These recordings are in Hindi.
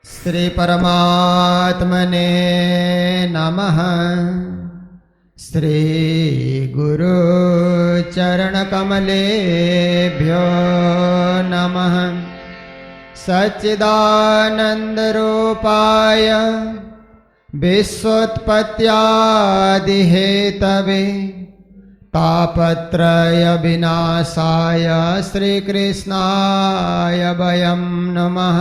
श्री परमात्मने नमः। श्री गुरु चरण कमलेभ्यो नमः। सच्चिदानंद रूपाय विश्वोत्पत्त्यादिहेतवे तापत्रय विनाशाय श्री कृष्णाय वयं नमः।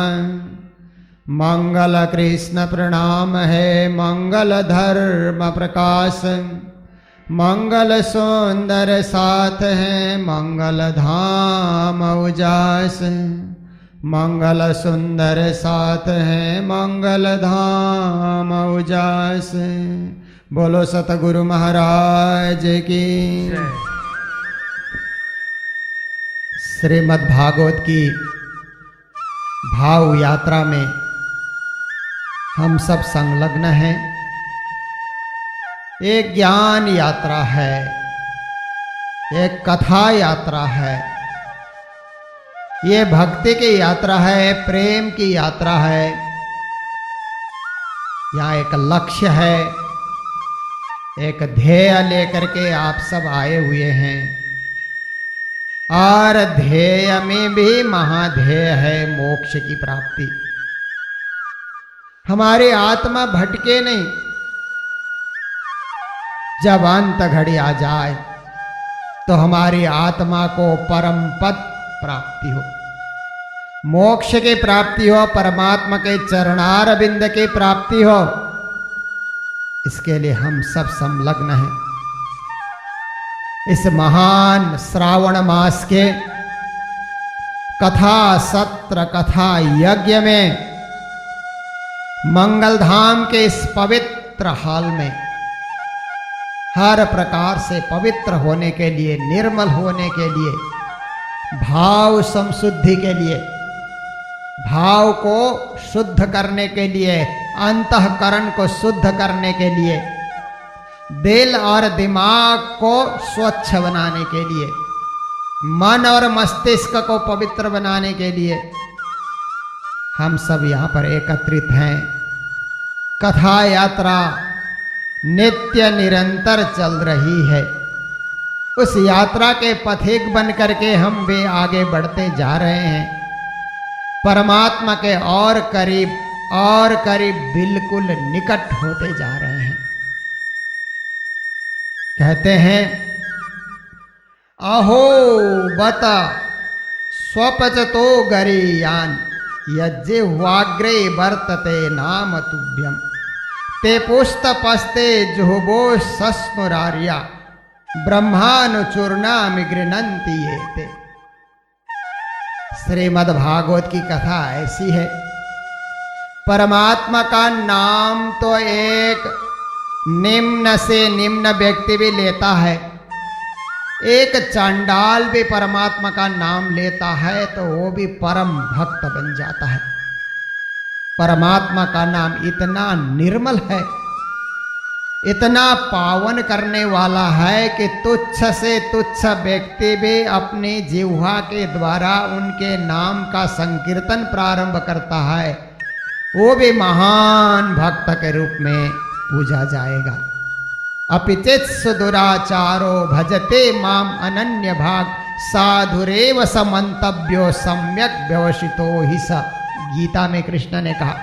मंगल कृष्ण प्रणाम है मंगल धर्म प्रकाश, मंगल सुंदर साथ है मंगल धाम उजास। मंगल सुंदर साथ है मंगल धाम उजास। बोलो सतगुरु महाराज की। श्रीमद् भागवत की भाव यात्रा में हम सब संलग्न हैं। एक ज्ञान यात्रा है, एक कथा यात्रा है, ये भक्ति की यात्रा है, प्रेम की यात्रा है। यहाँ एक लक्ष्य है, एक ध्येय लेकर के आप सब आए हुए हैं और ध्येय में भी महाध्येय है मोक्ष की प्राप्ति। हमारी आत्मा भटके नहीं, जब अंत घड़ी आ जाए तो हमारी आत्मा को परम पद प्राप्ति हो, मोक्ष की प्राप्ति हो, परमात्मा के चरणार बिंद की प्राप्ति हो। इसके लिए हम सब संलग्न हैं। इस महान श्रावण मास के कथा सत्र कथा यज्ञ में मंगलधाम के इस पवित्र हाल में हर प्रकार से पवित्र होने के लिए, निर्मल होने के लिए, भाव संशुद्धि के लिए, भाव को शुद्ध करने के लिए, अंतःकरण को शुद्ध करने के लिए, दिल और दिमाग को स्वच्छ बनाने के लिए, मन और मस्तिष्क को पवित्र बनाने के लिए हम सब यहाँ पर एकत्रित हैं। कथा यात्रा नित्य निरंतर चल रही है। उस यात्रा के पथिक बन करके हम भी आगे बढ़ते जा रहे हैं, परमात्मा के और करीब बिल्कुल निकट होते जा रहे हैं। कहते हैं अहो बत स्वपचतो गरीयान यज्जिह्वाग्रे वर्तते नाम तुभ्यम ते पुष्टपस्ते जुहुबो सस्मुरार्या ब्रह्मानुचूर्णामि गृह्णन्ति ये ते। श्रीमद् भागवत की कथा ऐसी है। परमात्मा का नाम तो एक निम्न से निम्न व्यक्ति भी लेता है, एक चांडाल भी परमात्मा का नाम लेता है तो वो भी परम भक्त बन जाता है। परमात्मा का नाम इतना निर्मल है, इतना पावन करने वाला है कि तुच्छ से तुच्छ व्यक्ति भी अपनी जिह्वा के द्वारा उनके नाम का संकीर्तन प्रारंभ करता है, वो भी महान भक्त के रूप में पूजा जाएगा। अपिचित सुदुराचारो भजते माम अनन्य भाग साधुरेव समंतव्यो सम्यक व्यवसितो ही स। गीता में कृष्ण ने कहा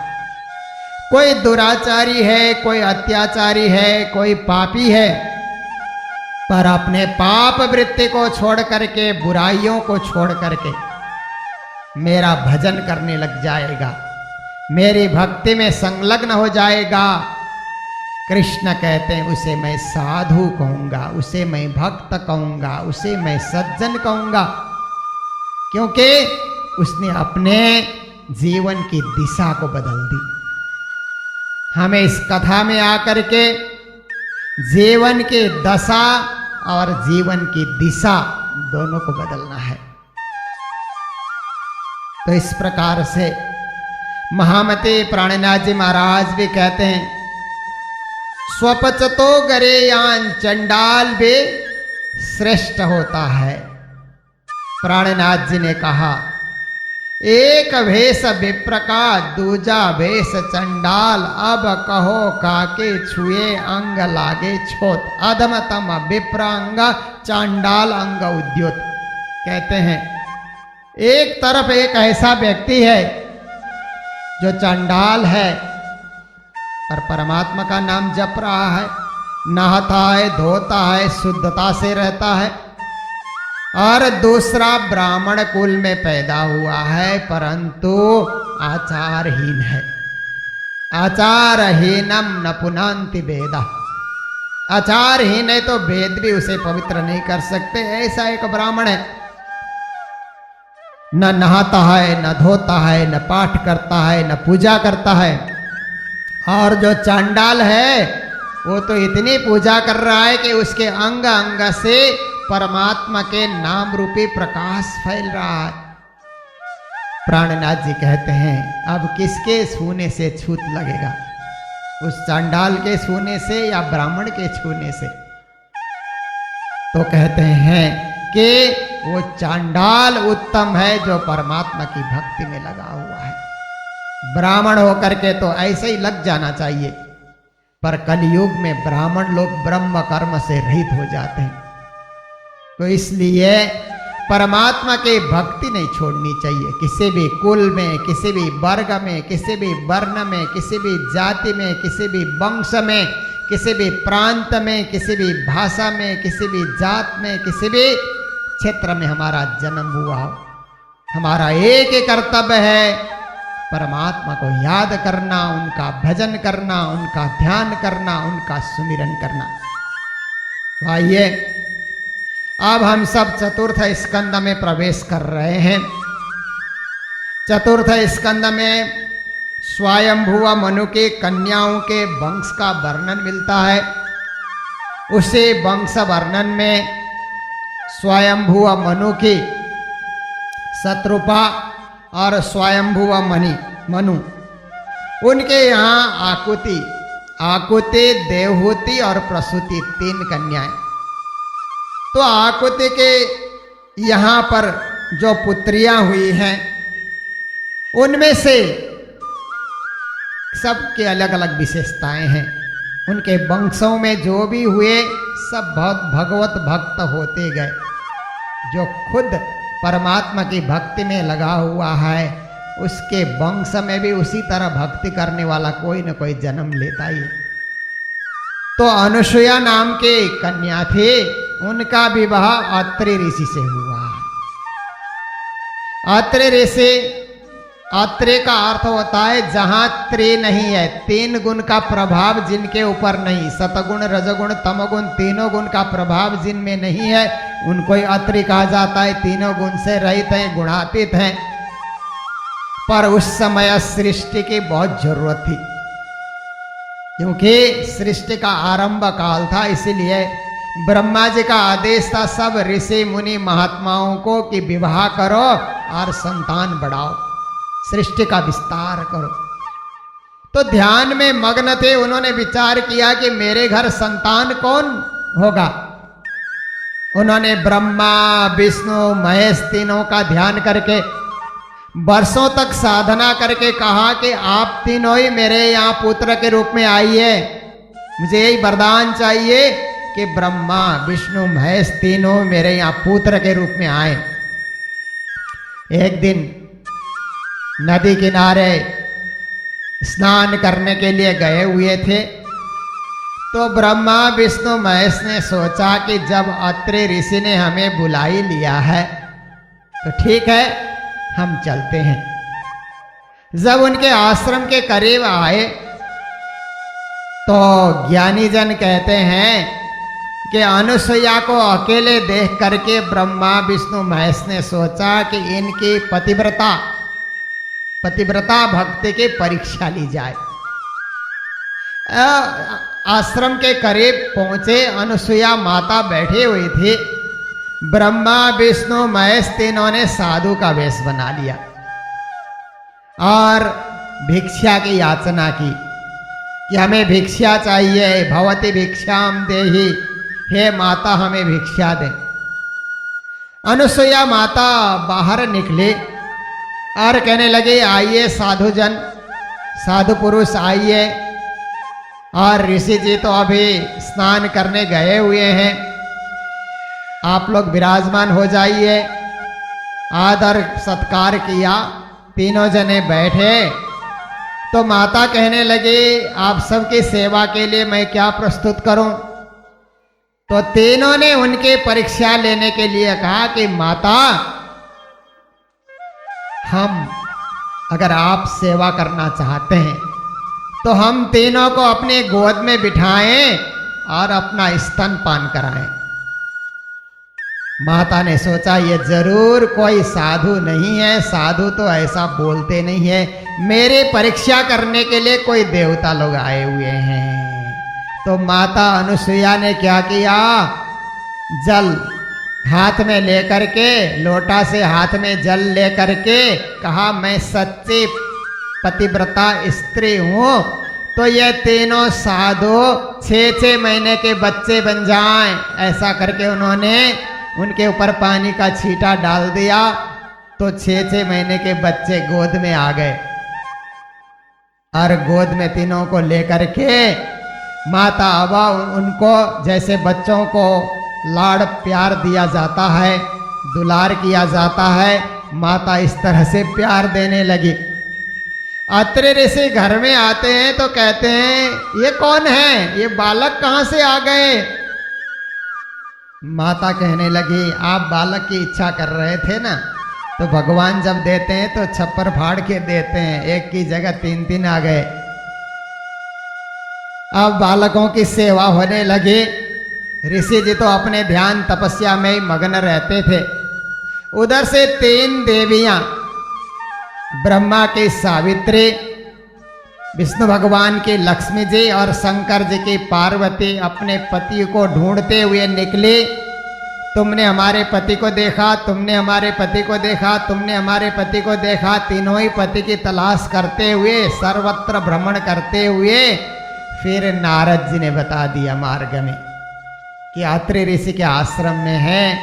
कोई दुराचारी है, कोई अत्याचारी है, कोई पापी है, पर अपने पाप वृत्ति को छोड़ करके, बुराइयों को छोड़ करके मेरा भजन करने लग जाएगा, मेरी भक्ति में संलग्न हो जाएगा, कृष्ण कहते हैं उसे मैं साधु कहूंगा, उसे मैं भक्त कहूंगा, उसे मैं सज्जन कहूंगा, क्योंकि उसने अपने जीवन की दिशा को बदल दी। हमें इस कथा में आकर के जीवन की दशा और जीवन की दिशा दोनों को बदलना है। तो इस प्रकार से महामते प्राणनाथ जी महाराज भी कहते हैं स्वपचतो गरेयान चंडाल भी श्रेष्ठ होता है। प्राणनाथ जी ने कहा एक भेष विप्र का दूजा भेष चंडाल, अब कहो काके छुए अंग लागे छोत। अधमतम विप्र अंग चांडाल अंग उद्योत। कहते हैं एक तरफ एक ऐसा व्यक्ति है जो चंडाल है पर परमात्मा का नाम जप रहा है, नहाता है, धोता है, शुद्धता से रहता है। और दूसरा ब्राह्मण कुल में पैदा हुआ है परंतु आचारहीन है। आचारहीनम न पुनांति वेदा। आचारहीन है तो वेद भी उसे पवित्र नहीं कर सकते। ऐसा एक ब्राह्मण है, न नहाता है, न धोता है, न पाठ करता है, न पूजा करता है। और जो चांडाल है वो तो इतनी पूजा कर रहा है कि उसके अंग अंग से परमात्मा के नाम रूपी प्रकाश फैल रहा है। प्राणनाथ जी कहते हैं अब किसके छूने से छूत लगेगा, उस चांडाल के छूने से या ब्राह्मण के छूने से? तो कहते हैं कि वो चांडाल उत्तम है जो परमात्मा की भक्ति में लगा हुआ है। ब्राह्मण होकर के तो ऐसे ही लग जाना चाहिए, पर कलयुग में ब्राह्मण लोग ब्रह्म कर्म से रहित हो जाते हैं। तो इसलिए परमात्मा की भक्ति नहीं छोड़नी चाहिए। किसी भी कुल में, किसी भी वर्ग में, किसी भी वर्ण में, किसी भी जाति में, किसी भी वंश में, किसी भी प्रांत में, किसी भी भाषा में, किसी भी जात में, किसी भी क्षेत्र में हमारा जन्म हुआ हो, हमारा एक ही कर्तव्य है परमात्मा को याद करना, उनका भजन करना, उनका ध्यान करना, उनका सुमिरन करना। तो आइए अब हम सब चतुर्थ स्कंद में प्रवेश कर रहे हैं। चतुर्थ स्कंद में स्वयंभुव मनु के कन्याओं के वंश का वर्णन मिलता है। उसी वंश वर्णन में स्वयंभुव मनु की शत्रुपा और स्वयंभुव मनु उनके यहाँ आकुति, देवहूति और प्रसूति 3 कन्याएं। तो आकुति के यहाँ पर जो पुत्रियां हुई हैं उनमें से सबके अलग अलग विशेषताएं हैं। उनके वंशों में जो भी हुए सब बहुत भगवत भक्त होते गए। जो खुद परमात्मा की भक्ति में लगा हुआ है उसके वंश में भी उसी तरह भक्ति करने वाला कोई न कोई जन्म लेता ही। तो अनुसुया नाम के कन्या थे, उनका विवाह अत्रि ऋषि से हुआ। अत्रि ऋषि, अत्रि का अर्थ होता है जहां त्रि नहीं है, 3 गुण का प्रभाव जिनके ऊपर नहीं, सतगुण, रजगुण, तमगुण, तीनों गुण का प्रभाव जिनमें नहीं है उनको ही अत्रि कहा जाता है। तीनों गुण से रहित हैं, गुणातीत हैं। पर उस समय सृष्टि की बहुत जरूरत थी क्योंकि सृष्टि का आरंभ काल था। इसीलिए ब्रह्मा जी का आदेश था सब ऋषि मुनि महात्माओं को कि विवाह करो और संतान बढ़ाओ, सृष्टि का विस्तार करो। तो ध्यान में मग्न थे। उन्होंने विचार किया कि मेरे घर संतान कौन होगा। उन्होंने ब्रह्मा, विष्णु, महेश तीनों का ध्यान करके वर्षों तक साधना करके कहा कि आप तीनों ही मेरे यहाँ पुत्र के रूप में आइए। मुझे यही वरदान चाहिए कि ब्रह्मा, विष्णु, महेश तीनों मेरे यहाँ पुत्र के रूप में आए। एक दिन नदी किनारे स्नान करने के लिए गए हुए थे तो ब्रह्मा, विष्णु, महेश ने सोचा कि जब अत्रि ऋषि ने हमें बुला ही लिया है तो ठीक है, हम चलते हैं। जब उनके आश्रम के करीब आए तो ज्ञानी जन कहते हैं कि अनुसुईया को अकेले देख करके ब्रह्मा, विष्णु, महेश ने सोचा कि इनकी पतिव्रता भक्ति की परीक्षा ली जाए। आश्रम के करीब पहुंचे, अनुसुईया माता बैठी हुई थी। ब्रह्मा, विष्णु, महेश तीनों ने साधु का वेश बना लिया और भिक्षा की याचना की कि हमें भिक्षा चाहिए, भवती भिक्षाम देहि, हे माता हमें भिक्षा दे। अनुसुईया माता बाहर निकली और कहने लगे आइए साधु जन, साधु पुरुष आइए। और ऋषि जी तो अभी स्नान करने गए हुए हैं, आप लोग विराजमान हो जाइए। आदर सत्कार किया, तीनों जने बैठे। तो माता कहने लगी आप सबकी सेवा के लिए मैं क्या प्रस्तुत करूं। तो तीनों ने उनके परीक्षा लेने के लिए कहा कि माता, हम अगर आप सेवा करना चाहते हैं तो हम तीनों को अपने गोद में बिठाएं और अपना स्तनपान कराएं। माता ने सोचा ये जरूर कोई साधु नहीं है, साधु तो ऐसा बोलते नहीं है, मेरी परीक्षा करने के लिए कोई देवता लोग आए हुए हैं। तो माता अनुसुईया ने क्या किया, जल हाथ में लेकर के, लोटा से हाथ में जल लेकर के कहा मैं सच्ची पतिव्रता स्त्री हूं, तो ये तीनों साधु 6-6 महीने के बच्चे बन जाएं। ऐसा करके उन्होंने उनके ऊपर पानी का छींटा डाल दिया, तो 6-6 महीने के बच्चे गोद में आ गए। और गोद में तीनों को लेकर के माता अबा उनको जैसे बच्चों को लाड़ प्यार दिया जाता है, दुलार किया जाता है, माता इस तरह से प्यार देने लगी। अत्रि ऋषि घर में आते हैं तो कहते हैं ये कौन है, ये बालक कहाँ से आ गए। माता कहने लगी आप बालक की इच्छा कर रहे थे ना, तो भगवान जब देते हैं तो छप्पर फाड़ के देते हैं, एक की जगह 3-3 आ गए। अब बालकों की सेवा होने लगी। ऋषि जी तो अपने ध्यान तपस्या में ही मग्न रहते थे। उधर से 3 देवियां, ब्रह्मा की सावित्री, विष्णु भगवान की लक्ष्मी जी और शंकर जी की पार्वती अपने पति को ढूंढते हुए निकली। तुमने हमारे पति को देखा, तुमने हमारे पति को देखा, तुमने हमारे पति को देखा। तीनों ही पति की तलाश करते हुए, सर्वत्र भ्रमण करते हुए फिर नारद जी ने बता दिया मार्ग में कि अत्रि ऋषि के आश्रम में है,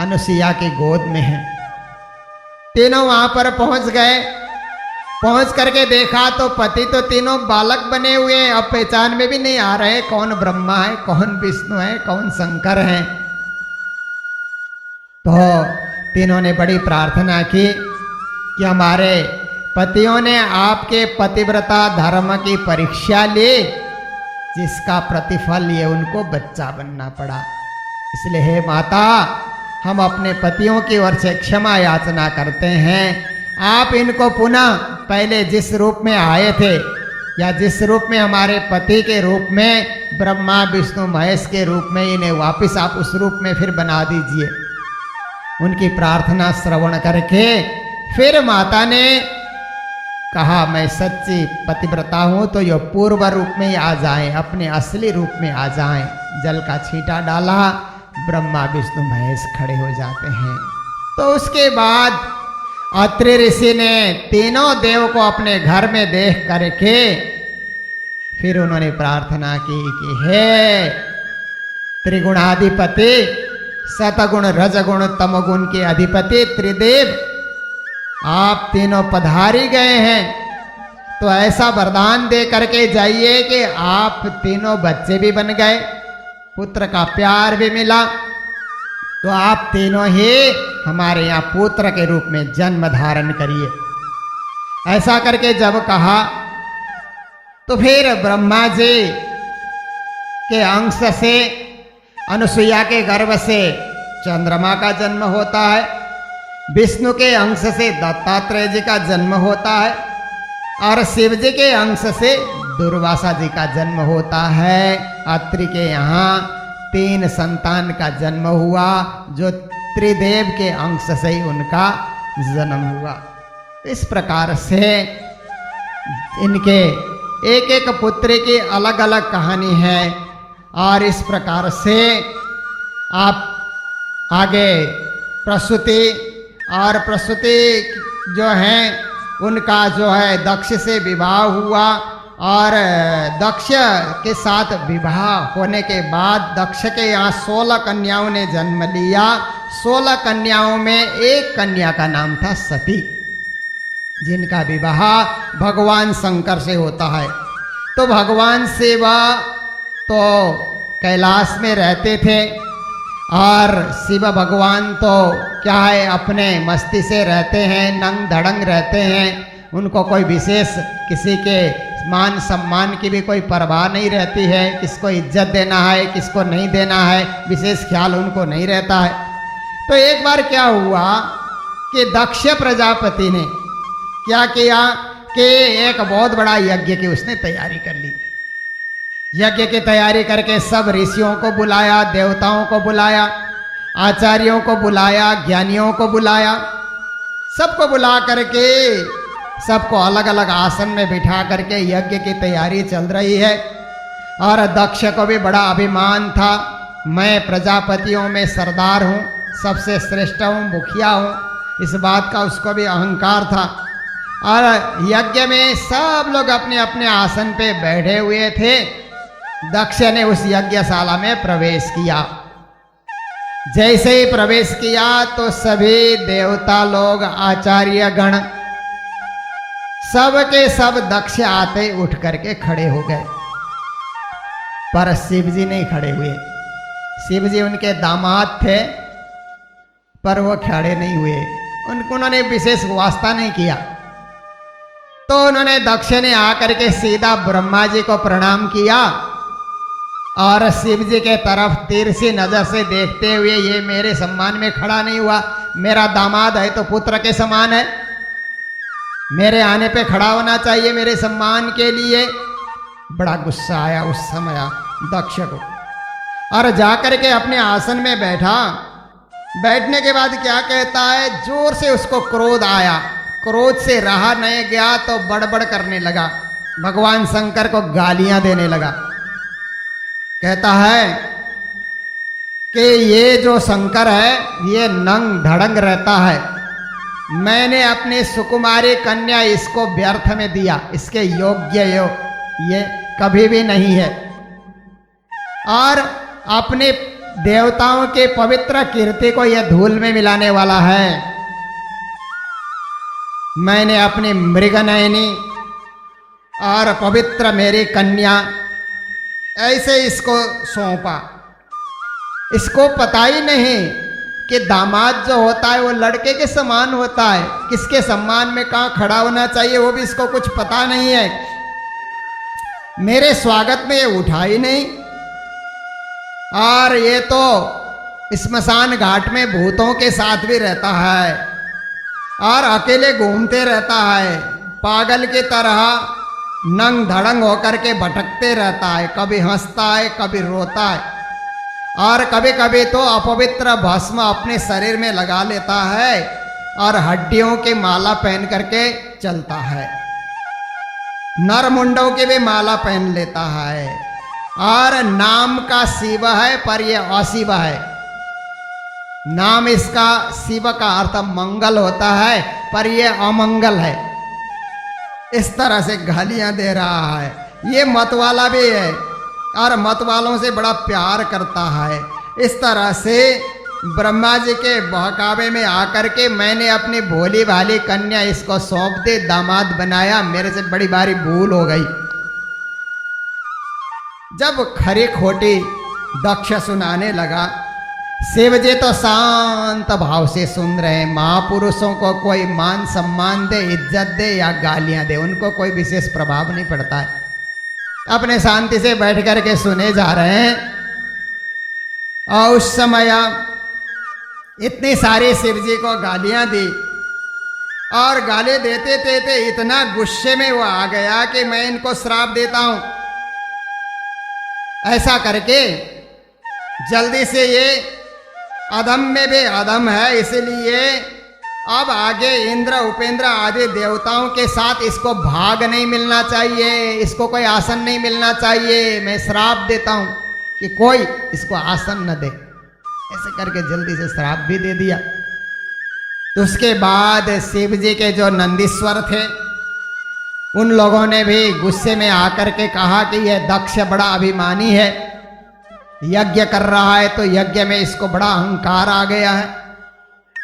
अनुसुईया की गोद में है। तीनों वहां पर पहुंच गए। पहुंच करके देखा तो पति तो तीनों बालक बने हुए हैं, अब पहचान में भी नहीं आ रहे कौन ब्रह्मा है, कौन विष्णु है, कौन शंकर है। तो तीनों ने बड़ी प्रार्थना की कि हमारे पतियों ने आपके पतिव्रता धर्म की परीक्षा ली, जिसका प्रतिफल ये उनको बच्चा बनना पड़ा। इसलिए हे माता, हम अपने पतियों की ओर से क्षमा याचना करते हैं। आप इनको पुनः पहले जिस रूप में आए थे, या जिस रूप में हमारे पति के रूप में, ब्रह्मा विष्णु महेश के रूप में, इन्हें वापस आप उस रूप में फिर बना दीजिए। उनकी प्रार्थना श्रवण करके फिर माता ने कहा मैं सच्ची पतिव्रता हूँ, तो ये पूर्व रूप में ही आ जाएं, अपने असली रूप में आ जाएं। जल का छींटा डाला, ब्रह्मा विष्णु महेश खड़े हो जाते हैं। तो उसके बाद अत्रि ऋषि ने तीनों देव को अपने घर में देख करके फिर उन्होंने प्रार्थना की कि हे त्रिगुणाधिपति, सतगुण रजगुण तमगुण के अधिपति त्रिदेव, आप तीनों पधारी गए हैं, तो ऐसा वरदान दे करके जाइए कि आप तीनों बच्चे भी बन गए, पुत्र का प्यार भी मिला, तो आप तीनों ही हमारे यहाँ पुत्र के रूप में जन्म धारण करिए। ऐसा करके जब कहा तो फिर ब्रह्मा जी के अंश से, अनुसुईया के गर्भ से चंद्रमा का जन्म होता है, विष्णु के अंश से दत्तात्रेय जी का जन्म होता है, और शिव जी के अंश से दुर्वासा जी का जन्म होता है। अत्रि के यहाँ 3 संतान का जन्म हुआ, जो त्रिदेव के अंश से ही उनका जन्म हुआ। इस प्रकार से इनके एक एक पुत्र की अलग अलग कहानी है, और इस प्रकार से आप आगे प्रसूति, और प्रसूति जो है उनका जो है दक्ष से विवाह हुआ, और दक्ष के साथ विवाह होने के बाद दक्ष के यहाँ 16 कन्याओं ने जन्म लिया। 16 कन्याओं में एक कन्या का नाम था सती। जिनका विवाह भगवान शंकर से होता है। तो भगवान शिव तो कैलाश में रहते थे और शिव भगवान तो क्या है अपने मस्ती से रहते हैं, नंग धड़ंग रहते हैं। उनको कोई विशेष किसी के मान सम्मान की भी कोई परवाह नहीं रहती है, किसको इज्जत देना है किसको नहीं देना है, विशेष ख्याल उनको नहीं रहता है। तो एक बार क्या हुआ कि दक्ष प्रजापति ने क्या किया कि एक बहुत बड़ा यज्ञ की उसने तैयारी कर ली। यज्ञ की तैयारी करके सब ऋषियों को बुलाया, देवताओं को बुलाया, आचार्यों को बुलाया, ज्ञानियों को बुलाया, सबको बुला करके सबको अलग अलग आसन में बिठा करके यज्ञ की तैयारी चल रही है। और दक्ष को भी बड़ा अभिमान था, मैं प्रजापतियों में सरदार हूँ, सबसे श्रेष्ठ हूँ, मुखिया हूँ, इस बात का उसको भी अहंकार था। और यज्ञ में सब लोग अपने अपने आसन पे बैठे हुए थे। दक्ष ने उस यज्ञशाला में प्रवेश किया। जैसे ही प्रवेश किया तो सभी देवता लोग, आचार्य गण सब के सब दक्ष आते उठ करके खड़े हो गए, पर शिव जी नहीं खड़े हुए। शिव जी उनके दामाद थे पर वो खड़े नहीं हुए, उन्होंने विशेष वास्ता नहीं किया। तो उन्होंने दक्ष ने आकर के सीधा ब्रह्मा जी को प्रणाम किया और शिव जी के तरफ तिरछी नजर से देखते हुए, ये मेरे सम्मान में खड़ा नहीं हुआ, मेरा दामाद है तो पुत्र के समान है, मेरे आने पे खड़ा होना चाहिए मेरे सम्मान के लिए। बड़ा गुस्सा आया उस समय दक्ष को और जाकर के अपने आसन में बैठा। बैठने के बाद क्या कहता है, जोर से उसको क्रोध आया, क्रोध से रहा नहीं गया तो बड़बड़ करने लगा, भगवान शंकर को गालियां देने लगा। कहता है कि ये जो शंकर है ये नंग धड़ंग रहता है, मैंने अपनी सुकुमारी कन्या इसको व्यर्थ में दिया, इसके योग्य ये कभी भी नहीं है, और अपने देवताओं के पवित्र कीर्ति को यह धूल में मिलाने वाला है। मैंने अपनी मृगनयनी और पवित्र मेरी कन्या ऐसे इसको सौंपा। इसको पता ही नहीं कि दामाद जो होता है वो लड़के के समान होता है, किसके सम्मान में कहाँ खड़ा होना चाहिए वो भी इसको कुछ पता नहीं है। मेरे स्वागत में ये उठा ही नहीं, और ये तो स्मशान घाट में भूतों के साथ भी रहता है और अकेले घूमते रहता है, पागल की तरह नंग धड़ंग होकर के भटकते रहता है, कभी हंसता है कभी रोता है, और कभी कभी तो अपवित्र भस्म अपने शरीर में लगा लेता है और हड्डियों की माला पहन करके चलता है, नर मुंडों की भी माला पहन लेता है, और नाम का शिव है पर यह अशिव है। नाम इसका शिव का अर्थ मंगल होता है पर यह अमंगल है। इस तरह से गालियां दे रहा है। ये मत वाला भी है और मत वालों से बड़ा प्यार करता है। इस तरह से ब्रह्मा जी के बहकावे में आकर के मैंने अपनी भोली भाली कन्या इसको सौंप दे दामाद बनाया, मेरे से बड़ी भारी भूल हो गई। जब खरी खोटी दक्ष सुनाने लगा, शिव जी तो शांत भाव से सुन रहे हैं। महापुरुषों को कोई मान सम्मान दे, इज्जत दे या गालियां दे, उनको कोई विशेष प्रभाव नहीं पड़ता है, अपने शांति से बैठ करके सुने जा रहे हैं। और उस समय इतनी सारी शिव जी को गालियां दी, और गाली देते देते इतना गुस्से में वो आ गया कि मैं इनको श्राप देता हूं। ऐसा करके जल्दी से, ये अधम में भी अधम है, इसलिए अब आगे इंद्र उपेंद्र आदि देवताओं के साथ इसको भाग नहीं मिलना चाहिए, इसको कोई आसन नहीं मिलना चाहिए, मैं श्राप देता हूं कि कोई इसको आसन न दे। ऐसे करके जल्दी से श्राप भी दे दिया। तो उसके बाद शिव जी के जो नंदीश्वर थे उन लोगों ने भी गुस्से में आकर के कहा कि यह दक्ष बड़ा अभिमानी है, यज्ञ कर रहा है तो यज्ञ में इसको बड़ा अहंकार आ गया है,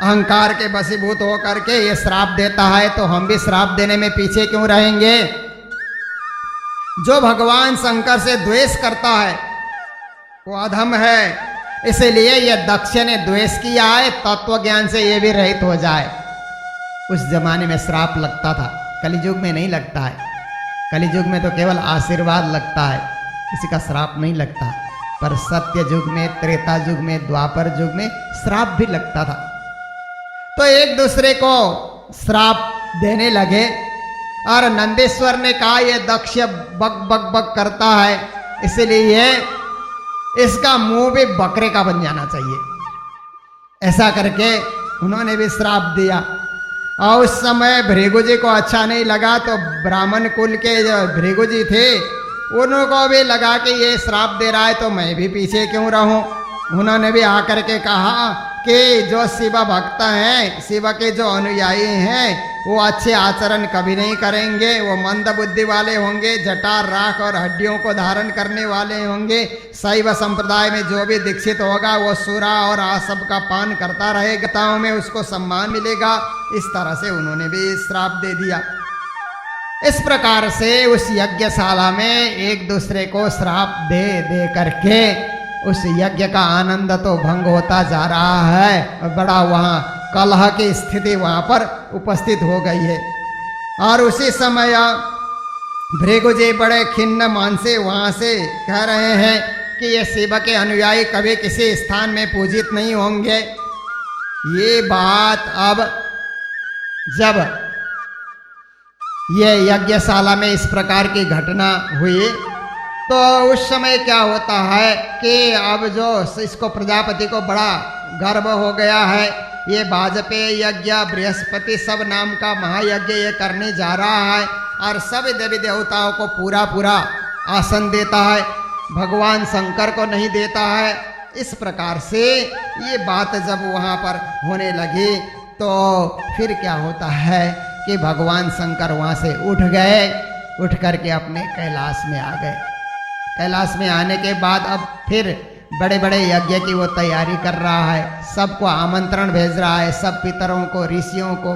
अहंकार के वशीभूत होकर के ये श्राप देता है, तो हम भी श्राप देने में पीछे क्यों रहेंगे। जो भगवान शंकर से द्वेष करता है वो अधम है, इसलिए ये दक्ष ने द्वेष किया है, तत्व ज्ञान से ये भी रहित हो जाए। उस जमाने में श्राप लगता था, कलियुग में नहीं लगता है। कलियुग में तो केवल आशीर्वाद लगता है, किसी का श्राप नहीं लगता। पर सत्य युग में, त्रेता युग में, द्वापर युग में श्राप भी लगता था। तो एक दूसरे को श्राप देने लगे और नंदेश्वर ने कहा ये दक्ष बक बक बक करता है, इसलिए इसका मुंह भी बकरे का बन जाना चाहिए। ऐसा करके उन्होंने भी श्राप दिया। और उस समय भृगु जी को अच्छा नहीं लगा, तो ब्राह्मण कुल के जो भृगु जी थे उनको भी लगा कि ये श्राप दे रहा है तो मैं भी पीछे क्यों रहूं। उन्होंने भी आकर के कहा कि जो शिव भक्त हैं, शिव के जो अनुयायी हैं, वो अच्छे आचरण कभी नहीं करेंगे, वो मंद बुद्धि वाले होंगे, जटार राख और हड्डियों को धारण करने वाले होंगे। शैव संप्रदाय में जो भी दीक्षित होगा वो सुरा और आसब का पान करता रहेगा, गताओं में उसको सम्मान मिलेगा। इस तरह से उन्होंने भी श्राप दे दिया। इस प्रकार से उस यज्ञशाला में एक दूसरे को श्राप दे दे करके उस यज्ञ का आनंद तो भंग होता जा रहा है और बड़ा वहाँ कलह की स्थिति वहाँ पर उपस्थित हो गई है। और उसी समय भृगु जी बड़े खिन्न मन से वहाँ से कह रहे हैं कि ये शिव के अनुयायी कभी किसी स्थान में पूजित नहीं होंगे। ये बात अब जब ये यज्ञशाला में इस प्रकार की घटना हुई तो उस समय क्या होता है कि अब जो इसको प्रजापति को बड़ा गर्व हो गया है, ये वाजपेय यज्ञ बृहस्पति सब नाम का महायज्ञ ये करने जा रहा है और सब देवी देवताओं को पूरा पूरा आसन देता है, भगवान शंकर को नहीं देता है। इस प्रकार से ये बात जब वहाँ पर होने लगी तो फिर क्या होता है कि भगवान शंकर वहाँ से उठ गए, उठ करके अपने कैलाश में आ गए। कैलाश में आने के बाद अब फिर बड़े बड़े यज्ञ की वो तैयारी कर रहा है, सबको आमंत्रण भेज रहा है, सब पितरों को, ऋषियों को,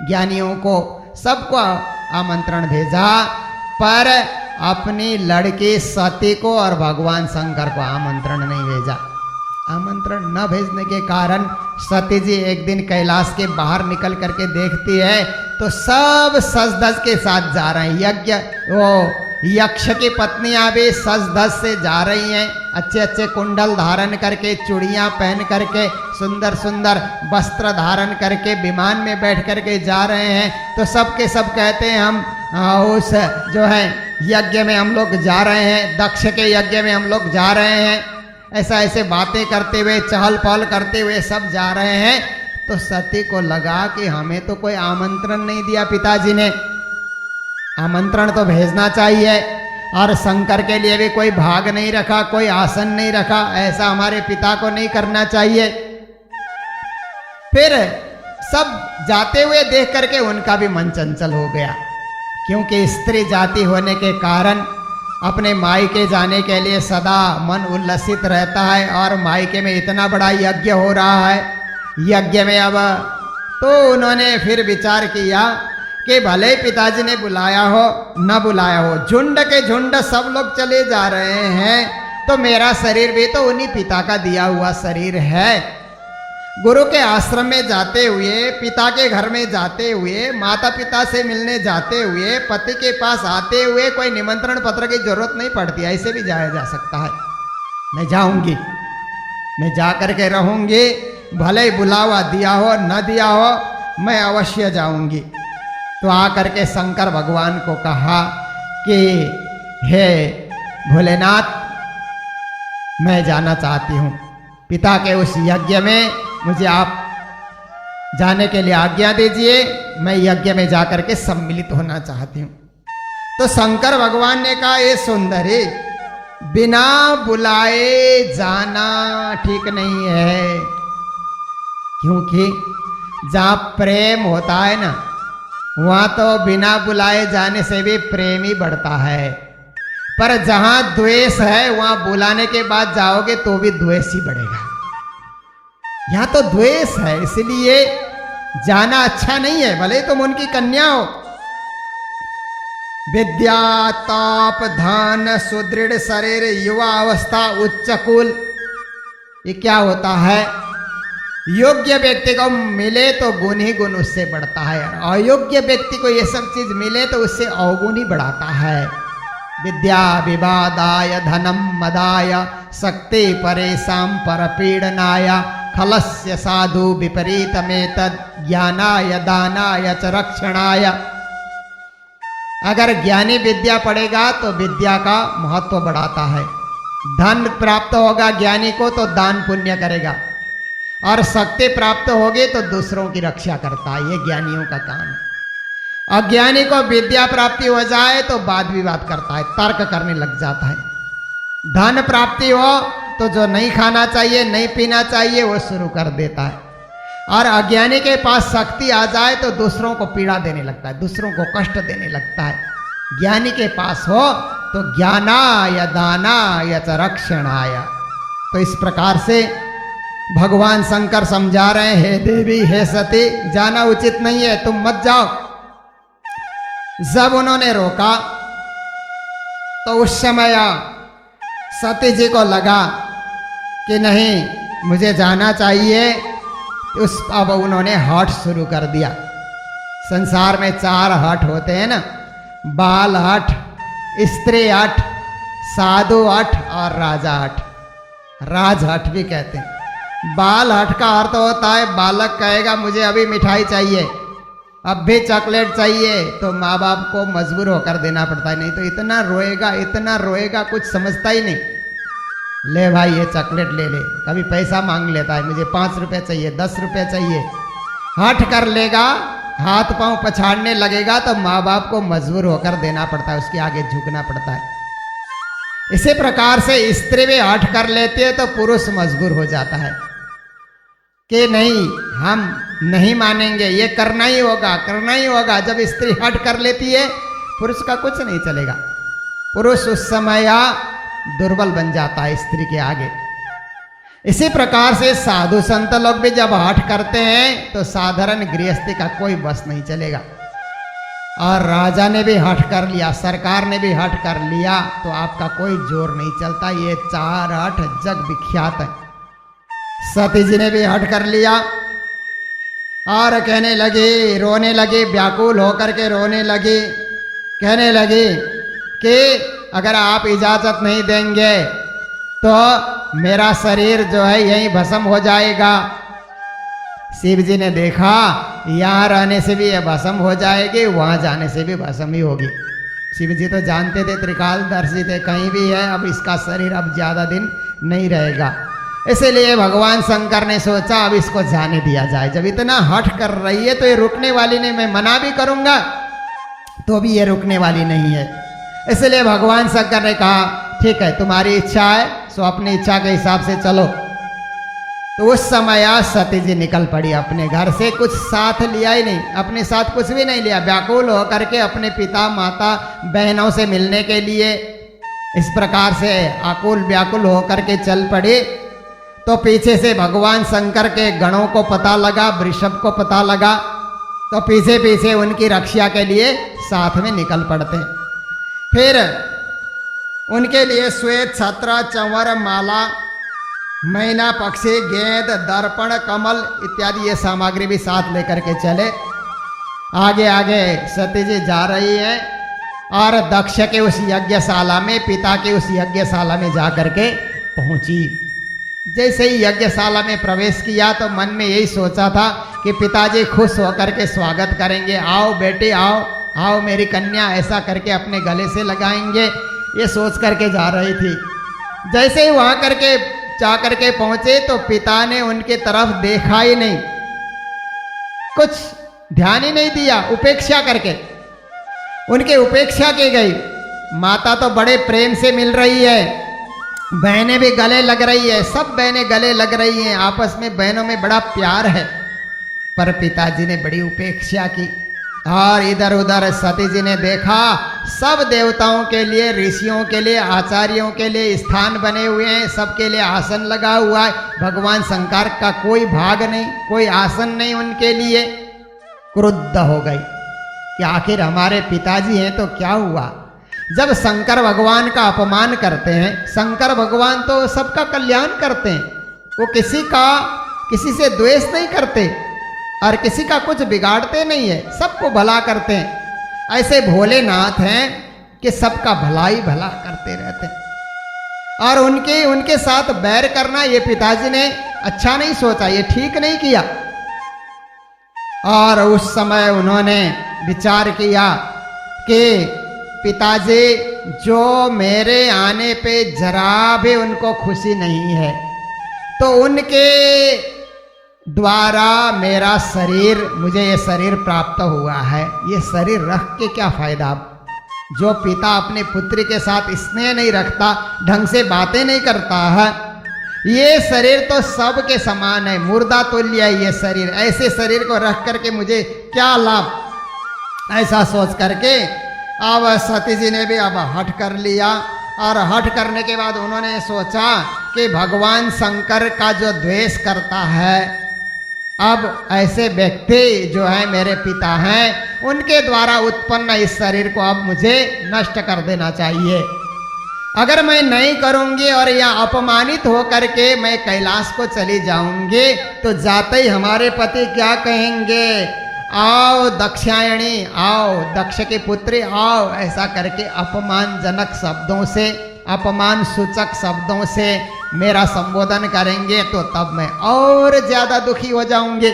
ज्ञानियों को, सबको आमंत्रण भेजा, पर अपनी लड़की सती को और भगवान शंकर को आमंत्रण नहीं भेजा। आमंत्रण न भेजने के कारण सती जी एक दिन कैलाश के बाहर निकल करके देखती है तो सब सज धज के साथ जा रहे हैं। यज्ञ वो यक्ष की पत्नियां भी सज धज से जा रही हैं, अच्छे अच्छे कुंडल धारण करके, चूड़ियां पहन करके, सुंदर सुंदर वस्त्र धारण करके विमान में बैठ करके जा रहे हैं। तो सब के सब कहते हैं हम उस जो है यज्ञ में हम लोग जा रहे हैं, दक्ष के यज्ञ में हम लोग जा रहे हैं। ऐसा ऐसे बातें करते हुए, चहल पहल करते हुए सब जा रहे हैं। तो सती को लगा कि हमें तो कोई आमंत्रण नहीं दिया पिताजी ने, आमंत्रण तो भेजना चाहिए, और शंकर के लिए भी कोई भाग नहीं रखा, कोई आसन नहीं रखा, ऐसा हमारे पिता को नहीं करना चाहिए। फिर सब जाते हुए देख करके उनका भी मन चंचल हो गया, क्योंकि स्त्री जाति होने के कारण अपने मायके जाने के लिए सदा मन उल्लसित रहता है। और मायके में इतना बड़ा यज्ञ हो रहा है, यज्ञ में अब तो उन्होंने फिर विचार किया कि भले पिताजी ने बुलाया हो न बुलाया हो, झुंड के झुंड सब लोग चले जा रहे हैं, तो मेरा शरीर भी तो उन्हीं पिता का दिया हुआ शरीर है। गुरु के आश्रम में जाते हुए, पिता के घर में जाते हुए, माता पिता से मिलने जाते हुए, पति के पास आते हुए कोई निमंत्रण पत्र की जरूरत नहीं पड़ती, ऐसे भी जाया जा सकता है। मैं जाऊंगी, मैं जा करके रहूंगी, भले ही बुलावा दिया हो न दिया हो, मैं अवश्य जाऊंगी। तो आकर के शंकर भगवान को कहा कि हे भोलेनाथ, मैं जाना चाहती हूँ पिता के उस यज्ञ में, मुझे आप जाने के लिए आज्ञा दीजिए, मैं यज्ञ में जाकर के सम्मिलित होना चाहती हूँ। तो शंकर भगवान ने कहा, ये सुंदरी, बिना बुलाए जाना ठीक नहीं है, क्योंकि जहाँ प्रेम होता है ना, वहाँ तो बिना बुलाए जाने से भी प्रेम ही बढ़ता है, पर जहाँ द्वेष है वहाँ बुलाने के बाद जाओगे तो भी द्वेष ही बढ़ेगा। यहाँ तो द्वेष है, इसलिए जाना अच्छा नहीं है, भले तुम उनकी कन्या हो। विद्या ताप धन सुदृढ़ शरीर युवा अवस्था उच्च कुल, ये क्या होता है? योग्य व्यक्ति को मिले तो गुण ही गुण उससे बढ़ता है, और अयोग्य व्यक्ति को ये सब चीज मिले तो उससे अवगुण ही बढ़ाता है। विद्या विवादाय धनम मदाय शक्ति परेशान परपीडनाय खलस्य साधु विपरीतमेतद ज्ञानाय दानाय च रक्षणाय। अगर ज्ञानी विद्या पढ़ेगा तो विद्या का महत्व बढ़ाता है, धन प्राप्त होगा ज्ञानी को तो दान पुण्य करेगा, और शक्ति प्राप्त होगी तो दूसरों की रक्षा करता है, ये ज्ञानियों का काम है। अज्ञानी को विद्या प्राप्ति हो जाए तो वाद विवाद करता है, तर्क करने लग जाता है। धन प्राप्ति हो तो जो नहीं खाना चाहिए नहीं पीना चाहिए वो शुरू कर देता है, और अज्ञानी के पास शक्ति आ जाए तो दूसरों को पीड़ा देने लगता है, दूसरों को कष्ट देने लगता है। ज्ञानी के पास हो तो ज्ञानाय दानाय च रक्षणाय। तो इस प्रकार से भगवान शंकर समझा रहे हैं, हे देवी हे सती, जाना उचित नहीं है, तुम मत जाओ। जब उन्होंने रोका तो उस समय सती जी को लगा कि नहीं मुझे जाना चाहिए। अब उन्होंने हठ शुरू कर दिया। संसार में 4 हठ होते हैं ना, बाल हठ, स्त्री हठ, साधु हठ और राजा हठ, राज हठ भी कहते हैं। बाल हठ का अर्थ होता है बालक कहेगा मुझे अभी मिठाई चाहिए, अब भी चॉकलेट चाहिए, तो माँ बाप को मजबूर होकर देना पड़ता है, नहीं तो इतना रोएगा कुछ समझता ही नहीं। ले भाई ये चॉकलेट ले ले, कभी पैसा मांग लेता है, मुझे 5 रुपये चाहिए 10 रुपये चाहिए, हठ कर लेगा, हाथ पांव पछाड़ने लगेगा तो माँ बाप को मजबूर होकर देना पड़ता है, उसके आगे झुकना पड़ता है। इसी प्रकार से स्त्री भी हठ कर लेती है तो पुरुष मजबूर हो जाता है कि नहीं हम नहीं मानेंगे, ये करना ही होगा। जब स्त्री हठ कर लेती है पुरुष का कुछ नहीं चलेगा, पुरुष उस समय दुर्बल बन जाता है स्त्री के आगे। इसी प्रकार से साधु संत लोग भी जब हठ करते हैं तो साधारण गृहस्थी का कोई बस नहीं चलेगा। और राजा ने भी हठ कर लिया, सरकार ने भी हठ कर लिया तो आपका कोई जोर नहीं चलता। ये 4 हठ जग विख्यात है। सती जी ने भी हठ कर लिया और कहने लगी, रोने लगी, व्याकुल होकर के रोने लगी, कहने लगी कि अगर आप इजाजत नहीं देंगे तो मेरा शरीर जो है यहीं भस्म हो जाएगा। शिव जी ने देखा यहाँ रहने से भी ये भस्म हो जाएगी, वहाँ जाने से भी भस्म ही होगी। शिव जी तो जानते थे, त्रिकालदर्शी थे, कहीं भी है अब इसका शरीर अब ज़्यादा दिन नहीं रहेगा। इसलिए भगवान शंकर ने सोचा अब इसको जाने दिया जाए। जब इतना हठ कर रही है तो ये रुकने वाली नहीं, मैं मना भी करूँगा तो भी ये रुकने वाली नहीं है। इसलिए भगवान शंकर ने कहा ठीक है तुम्हारी इच्छा है सो अपनी इच्छा के हिसाब से चलो। तो उस समय सती जी निकल पड़ी अपने घर से, कुछ साथ लिया ही नहीं, अपने साथ कुछ भी नहीं लिया, व्याकुल होकर के अपने पिता माता बहनों से मिलने के लिए इस प्रकार से आकुल व्याकुल होकर के चल पड़ी। तो पीछे से भगवान शंकर के गणों को पता लगा, वृषभ को पता लगा, तो पीछे पीछे उनकी रक्षा के लिए साथ में निकल पड़ते। फिर उनके लिए श्वेत छत्र चंवर माला मैना पक्षी गेंद दर्पण कमल इत्यादि ये सामग्री भी साथ लेकर के चले। आगे आगे सती जी जा रही है और दक्ष के उस यज्ञशाला में, पिता के उस यज्ञशाला में जा करके पहुंची। जैसे ही यज्ञशाला में प्रवेश किया तो मन में यही सोचा था कि पिताजी खुश होकर के स्वागत करेंगे, आओ बेटी आओ आओ मेरी कन्या, ऐसा करके अपने गले से लगाएंगे, ये सोच करके जा रही थी। जैसे ही वहां करके जा करके पहुंचे तो पिता ने उनके तरफ देखा ही नहीं, कुछ ध्यान ही नहीं दिया, उपेक्षा करके उनके उपेक्षा की गई। माता तो बड़े प्रेम से मिल रही है, बहनें भी गले लग रही है, सब बहनें गले लग रही हैं, आपस में बहनों में बड़ा प्यार है, पर पिताजी ने बड़ी उपेक्षा की। और इधर उधर सती जी ने देखा, सब देवताओं के लिए, ऋषियों के लिए, आचार्यों के लिए स्थान बने हुए हैं, सबके लिए आसन लगा हुआ है। भगवान शंकर का कोई भाग नहीं, कोई आसन नहीं उनके लिए। क्रुद्ध हो गई कि आखिर हमारे पिताजी हैं तो क्या हुआ। जब शंकर भगवान का अपमान करते हैं, शंकर भगवान तो सबका कल्याण करते हैं, वो किसी से द्वेष नहीं करते और किसी का कुछ बिगाड़ते नहीं है, सबको भला करते हैं। ऐसे भोलेनाथ हैं कि सबका भलाई भला करते रहते हैं। और उनके साथ बैर करना ये पिताजी ने अच्छा नहीं सोचा, ये ठीक नहीं किया। और उस समय उन्होंने विचार किया कि पिताजी जो मेरे आने पे जरा भी उनको खुशी नहीं है, तो उनके द्वारा मेरा शरीर, मुझे ये शरीर प्राप्त हुआ है, ये शरीर रख के क्या फायदा। जो पिता अपने पुत्री के साथ स्नेह नहीं रखता, ढंग से बातें नहीं करता है, ये शरीर तो सबके समान है, मुर्दा तुल्य है ये शरीर, ऐसे शरीर को रख करके मुझे क्या लाभ। ऐसा सोच करके अब सती जी ने भी अब हठ कर लिया। और हठ करने के बाद उन्होंने सोचा कि भगवान शंकर का जो द्वेष करता है, अब ऐसे व्यक्ति जो है मेरे पिता हैं, उनके द्वारा उत्पन्न इस शरीर को अब मुझे नष्ट कर देना चाहिए। अगर मैं नहीं करूंगी और यह अपमानित होकर के मैं कैलाश को चली जाऊंगी, तो जाते ही हमारे पति क्या कहेंगे, आओ दक्षायणी, आओ दक्ष की पुत्री आओ, ऐसा करके अपमानजनक शब्दों से, अपमान सूचक शब्दों से मेरा संबोधन करेंगे, तो तब मैं और ज्यादा दुखी हो जाऊंगी।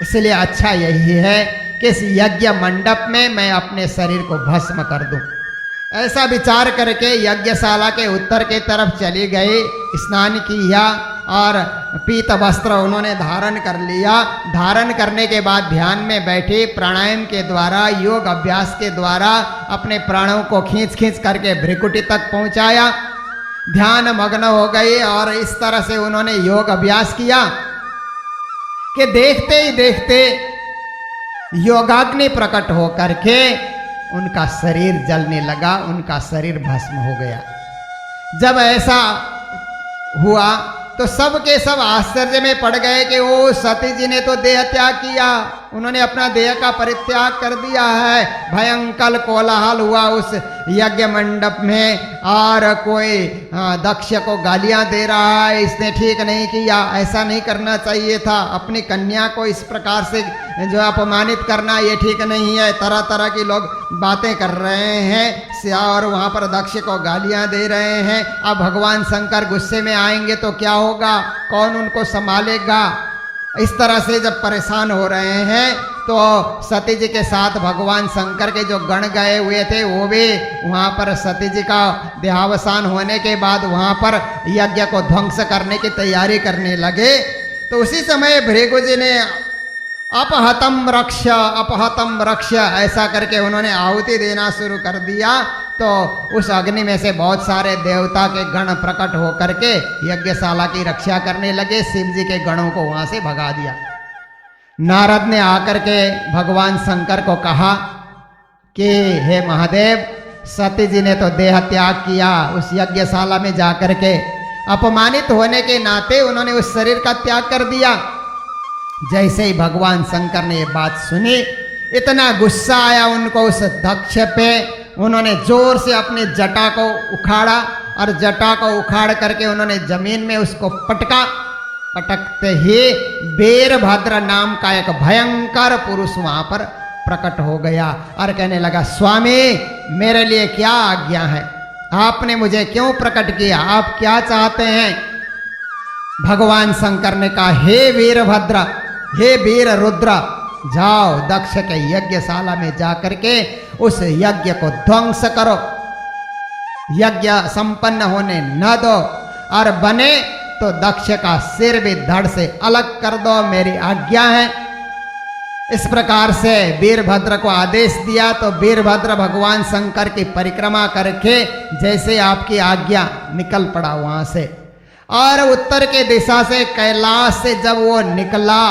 इसलिए अच्छा यही है कि इस यज्ञ मंडप में मैं अपने शरीर को भस्म कर दूं। ऐसा विचार करके यज्ञशाला के उत्तर के तरफ चली गई, स्नान किया और पीत वस्त्र उन्होंने धारण कर लिया। धारण करने के बाद ध्यान में बैठी, प्राणायाम के द्वारा, योग अभ्यास के द्वारा अपने प्राणों को खींच खींच करके भ्रिकुटी तक पहुंचाया। ध्यान मग्न हो गई और इस तरह से उन्होंने योग अभ्यास किया कि देखते ही देखते योगाग्नि प्रकट हो करके उनका शरीर जलने लगा, उनका शरीर भस्म हो गया। जब ऐसा हुआ तो सब के सब आश्चर्य में पड़ गए कि ओ सती जी ने तो देह त्याग किया, उन्होंने अपना देह का परित्याग कर दिया है। भयंकर कोलाहल हुआ उस यज्ञ मंडप में और कोई दक्ष को गालियां दे रहा है, इसने ठीक नहीं किया, ऐसा नहीं करना चाहिए था, अपनी कन्या को इस प्रकार से जो अपमानित करना ये ठीक नहीं है। तरह तरह की लोग बातें कर रहे हैं और वहाँ पर दक्ष को गालियां दे रहे हैं। अब भगवान शंकर गुस्से में आएंगे तो क्या होगा, कौन उनको संभालेगा। इस तरह से जब परेशान हो रहे हैं तो सती जी के साथ भगवान शंकर के जो गण गए हुए थे वो भी वहाँ पर सती जी का देहावसान होने के बाद वहाँ पर यज्ञ को ध्वंस करने की तैयारी करने लगे। तो उसी समय भृगु जी ने अपहतम रक्ष ऐसा करके उन्होंने आहुति देना शुरू कर दिया। तो उस अग्नि में से बहुत सारे देवता के गण प्रकट होकर के यज्ञशाला की रक्षा करने लगे। शिव जी के गणों को वहां से भगा दिया। नारद ने आकर के भगवान शंकर को कहा कि हे महादेव, सती जी ने तो देह त्याग किया, उस यज्ञशाला में जाकर के अपमानित होने के नाते उन्होंने उस शरीर का त्याग कर दिया। जैसे ही भगवान शंकर ने ये बात सुनी, इतना गुस्सा आया उनको उस दक्ष पे, उन्होंने जोर से अपनी जटा को उखाड़ा और जटा को उखाड़ करके उन्होंने जमीन में उसको पटका। पटकते ही वीरभद्र नाम का एक भयंकर पुरुष वहां पर प्रकट हो गया और कहने लगा, स्वामी मेरे लिए क्या आज्ञा है, आपने मुझे क्यों प्रकट किया, आप क्या चाहते हैं। भगवान शंकर ने कहा, हे वीरभद्र, हे वीर रुद्र, जाओ दक्ष के यज्ञशाला में जाकर के उस यज्ञ को ध्वंस करो, यज्ञ संपन्न होने न दो, और बने तो दक्ष का सिर भी धड़ से अलग कर दो, मेरी आज्ञा है। इस प्रकार से वीरभद्र को आदेश दिया। तो वीरभद्र भगवान शंकर की परिक्रमा करके जैसे आपकी आज्ञा निकल पड़ा वहां से, और उत्तर के दिशा से कैलाश से जब वो निकला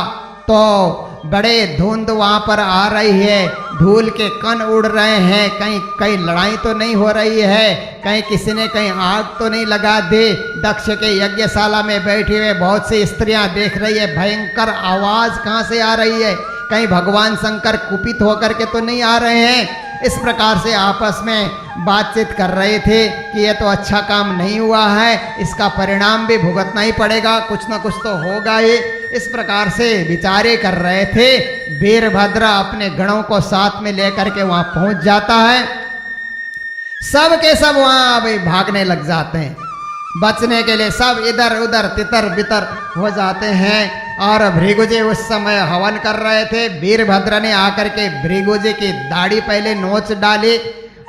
तो बड़े धुंध वहाँ पर आ रही है, धूल के कण उड़ रहे हैं, कहीं कहीं लड़ाई तो नहीं हो रही है, कहीं किसी ने कहीं आग तो नहीं लगा दी। दक्ष के यज्ञशाला में बैठी हुए बहुत सी स्त्रियां देख रही है, भयंकर आवाज कहाँ से आ रही है, कहीं भगवान शंकर कुपित होकर के तो नहीं आ रहे हैं। इस प्रकार से आपस में बातचीत कर रहे थे कि ये तो अच्छा काम नहीं हुआ है, इसका परिणाम भी भुगतना ही पड़ेगा, कुछ ना कुछ तो होगा ही। इस प्रकार से विचारे कर रहे थे। वीरभद्र अपने गणों को साथ में लेकर के वहां पहुंच जाता है। सब के सब वहां अभी भागने लग जाते हैं, बचने के लिए सब इधर उधर तितर बितर हो जाते हैं। और भृगुजी उस समय हवन कर रहे थे। वीरभद्र ने आकर के भृगुजी की दाढ़ी पहले नोच डाली,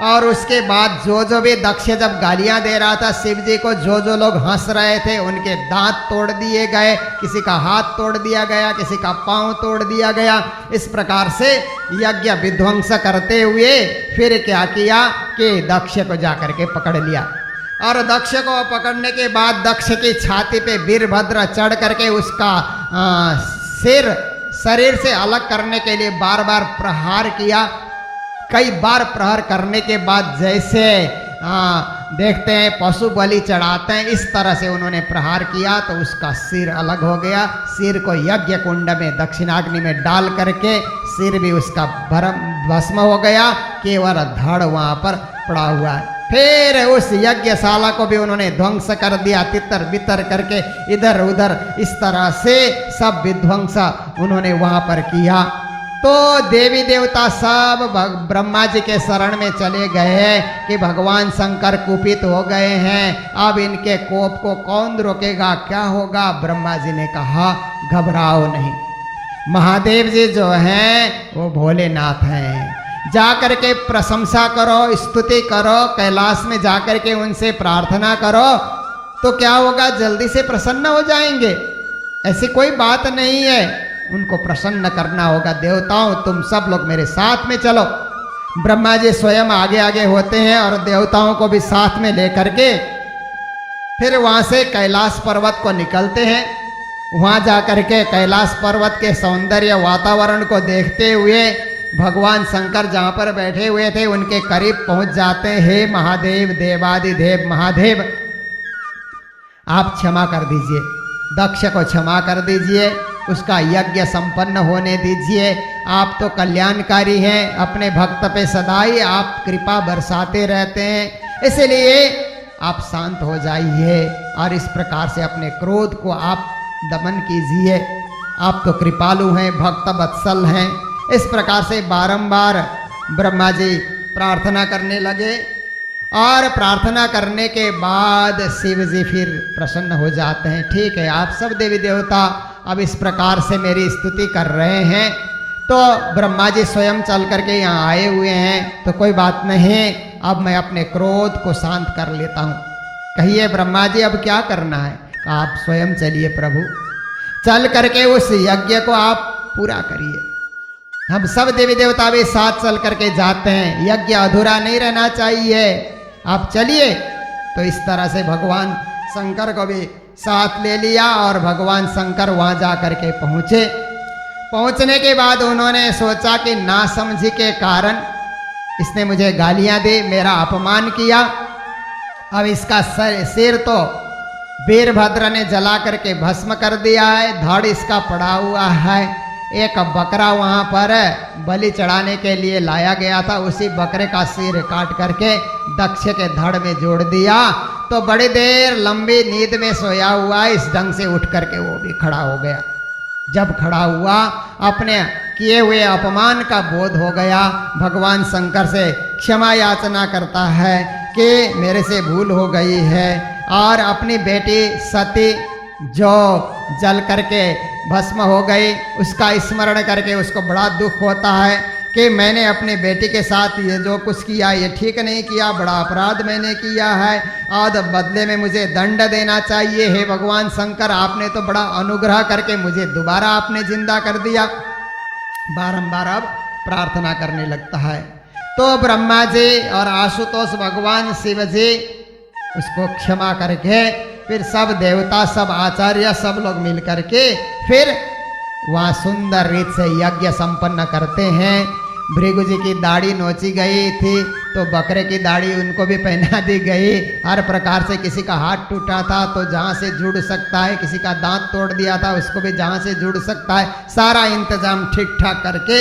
और उसके बाद जो भी दक्ष जब गालियां दे रहा था शिव जी को, जो लोग हंस रहे थे उनके दांत तोड़ दिए गए, किसी का हाथ तोड़ दिया गया, किसी का पांव तोड़ दिया गया। इस प्रकार से यज्ञ विध्वंस करते हुए फिर क्या किया कि दक्ष को जाकर के पकड़ लिया, और दक्ष को पकड़ने के बाद दक्ष की छाती पे वीरभद्र चढ़ करके उसका सिर शरीर से अलग करने के लिए बार बार प्रहार किया। कई बार प्रहार करने के बाद जैसे देखते हैं पशु बलि चढ़ाते हैं, इस तरह से उन्होंने प्रहार किया तो उसका सिर अलग हो गया। सिर को यज्ञ कुंड में दक्षिणाग्नि में डाल करके सिर भी उसका भस्म हो गया, केवल धड़ वहाँ पर पड़ा हुआ है। फिर उस यज्ञशाला को भी उन्होंने ध्वंस कर दिया, तितर बितर करके इधर उधर इस तरह से सब विध्वंस उन्होंने वहां पर किया। तो देवी देवता सब ब्रह्मा जी के शरण में चले गए कि भगवान शंकर कुपित हो गए हैं, अब इनके कोप को कौन रोकेगा, क्या होगा। ब्रह्मा जी ने कहा घबराओ नहीं, महादेव जी जो हैं वो भोलेनाथ हैं, जाकर के प्रशंसा करो, स्तुति करो, कैलाश में जाकर के उनसे प्रार्थना करो तो क्या होगा, जल्दी से प्रसन्न हो जाएंगे। ऐसी कोई बात नहीं है, उनको प्रसन्न करना होगा। देवताओं तुम सब लोग मेरे साथ में चलो। ब्रह्मा जी स्वयं आगे आगे होते हैं और देवताओं को भी साथ में लेकर के फिर वहां से कैलाश पर्वत को निकलते हैं। वहां जाकर के कैलाश पर्वत के सौंदर्य वातावरण को देखते हुए भगवान शंकर जहाँ पर बैठे हुए थे उनके करीब पहुंच जाते हैं। हे महादेव, देवादिदेव महादेव, आप क्षमा कर दीजिए, दक्ष को क्षमा कर दीजिए, उसका यज्ञ संपन्न होने दीजिए। आप तो कल्याणकारी हैं, अपने भक्त पे सदा ही आप कृपा बरसाते रहते हैं, इसलिए आप शांत हो जाइए और इस प्रकार से अपने क्रोध को आप दमन कीजिए। आप तो कृपालु हैं, भक्त वत्सल हैं। इस प्रकार से बारंबार ब्रह्मा जी प्रार्थना करने लगे और प्रार्थना करने के बाद शिव जी फिर प्रसन्न हो जाते हैं। ठीक है, आप सब देवी देवता अब इस प्रकार से मेरी स्तुति कर रहे हैं तो ब्रह्मा जी स्वयं चल करके यहाँ आए हुए हैं तो कोई बात नहीं, अब मैं अपने क्रोध को शांत कर लेता हूँ। कहिए ब्रह्मा जी अब क्या करना है। आप स्वयं चलिए प्रभु, चल करके उस यज्ञ को आप पूरा करिए। हम सब देवी देवता भी साथ चल करके जाते हैं, यज्ञ अधूरा नहीं रहना चाहिए, आप चलिए। तो इस तरह से भगवान शंकर को भी साथ ले लिया और भगवान शंकर वहां जा करके पहुंचे। पहुंचने के बाद उन्होंने सोचा कि नासमझी के कारण इसने मुझे गालियां दी, मेरा अपमान किया, अब इसका सिर तो वीरभद्र ने जला करके भस्म कर दिया है, धड़ इसका पड़ा हुआ है। एक बकरा वहां पर बलि चढ़ाने के लिए लाया गया था, उसी बकरे का सिर काट करके दक्ष के धड़ में जोड़ दिया। तो बड़ी देर लंबी नींद में सोया हुआ इस ढंग से उठ करके वो भी खड़ा हो गया। जब खड़ा हुआ अपने किए हुए अपमान का बोध हो गया, भगवान शंकर से क्षमा याचना करता है कि मेरे से भूल हो गई है, और अपनी बेटी सती जो जल करके भस्म हो गई उसका स्मरण करके उसको बड़ा दुख होता है कि मैंने अपनी बेटी के साथ ये जो कुछ किया ये ठीक नहीं किया, बड़ा अपराध मैंने किया है और बदले में मुझे दंड देना चाहिए। हे भगवान शंकर, आपने तो बड़ा अनुग्रह करके मुझे दोबारा आपने जिंदा कर दिया। बारंबार अब प्रार्थना करने लगता है। तो ब्रह्मा जी और आशुतोष भगवान शिव जी उसको क्षमा करके फिर सब देवता, सब आचार्य, सब लोग मिल करके फिर वहाँ सुंदर रीत से यज्ञ संपन्न करते हैं। भृगु जी की दाढ़ी नोची गई थी तो बकरे की दाढ़ी उनको भी पहना दी गई। हर प्रकार से किसी का हाथ टूटा था तो जहाँ से जुड़ सकता है, किसी का दांत तोड़ दिया था उसको भी जहाँ से जुड़ सकता है, सारा इंतजाम ठीक ठाक करके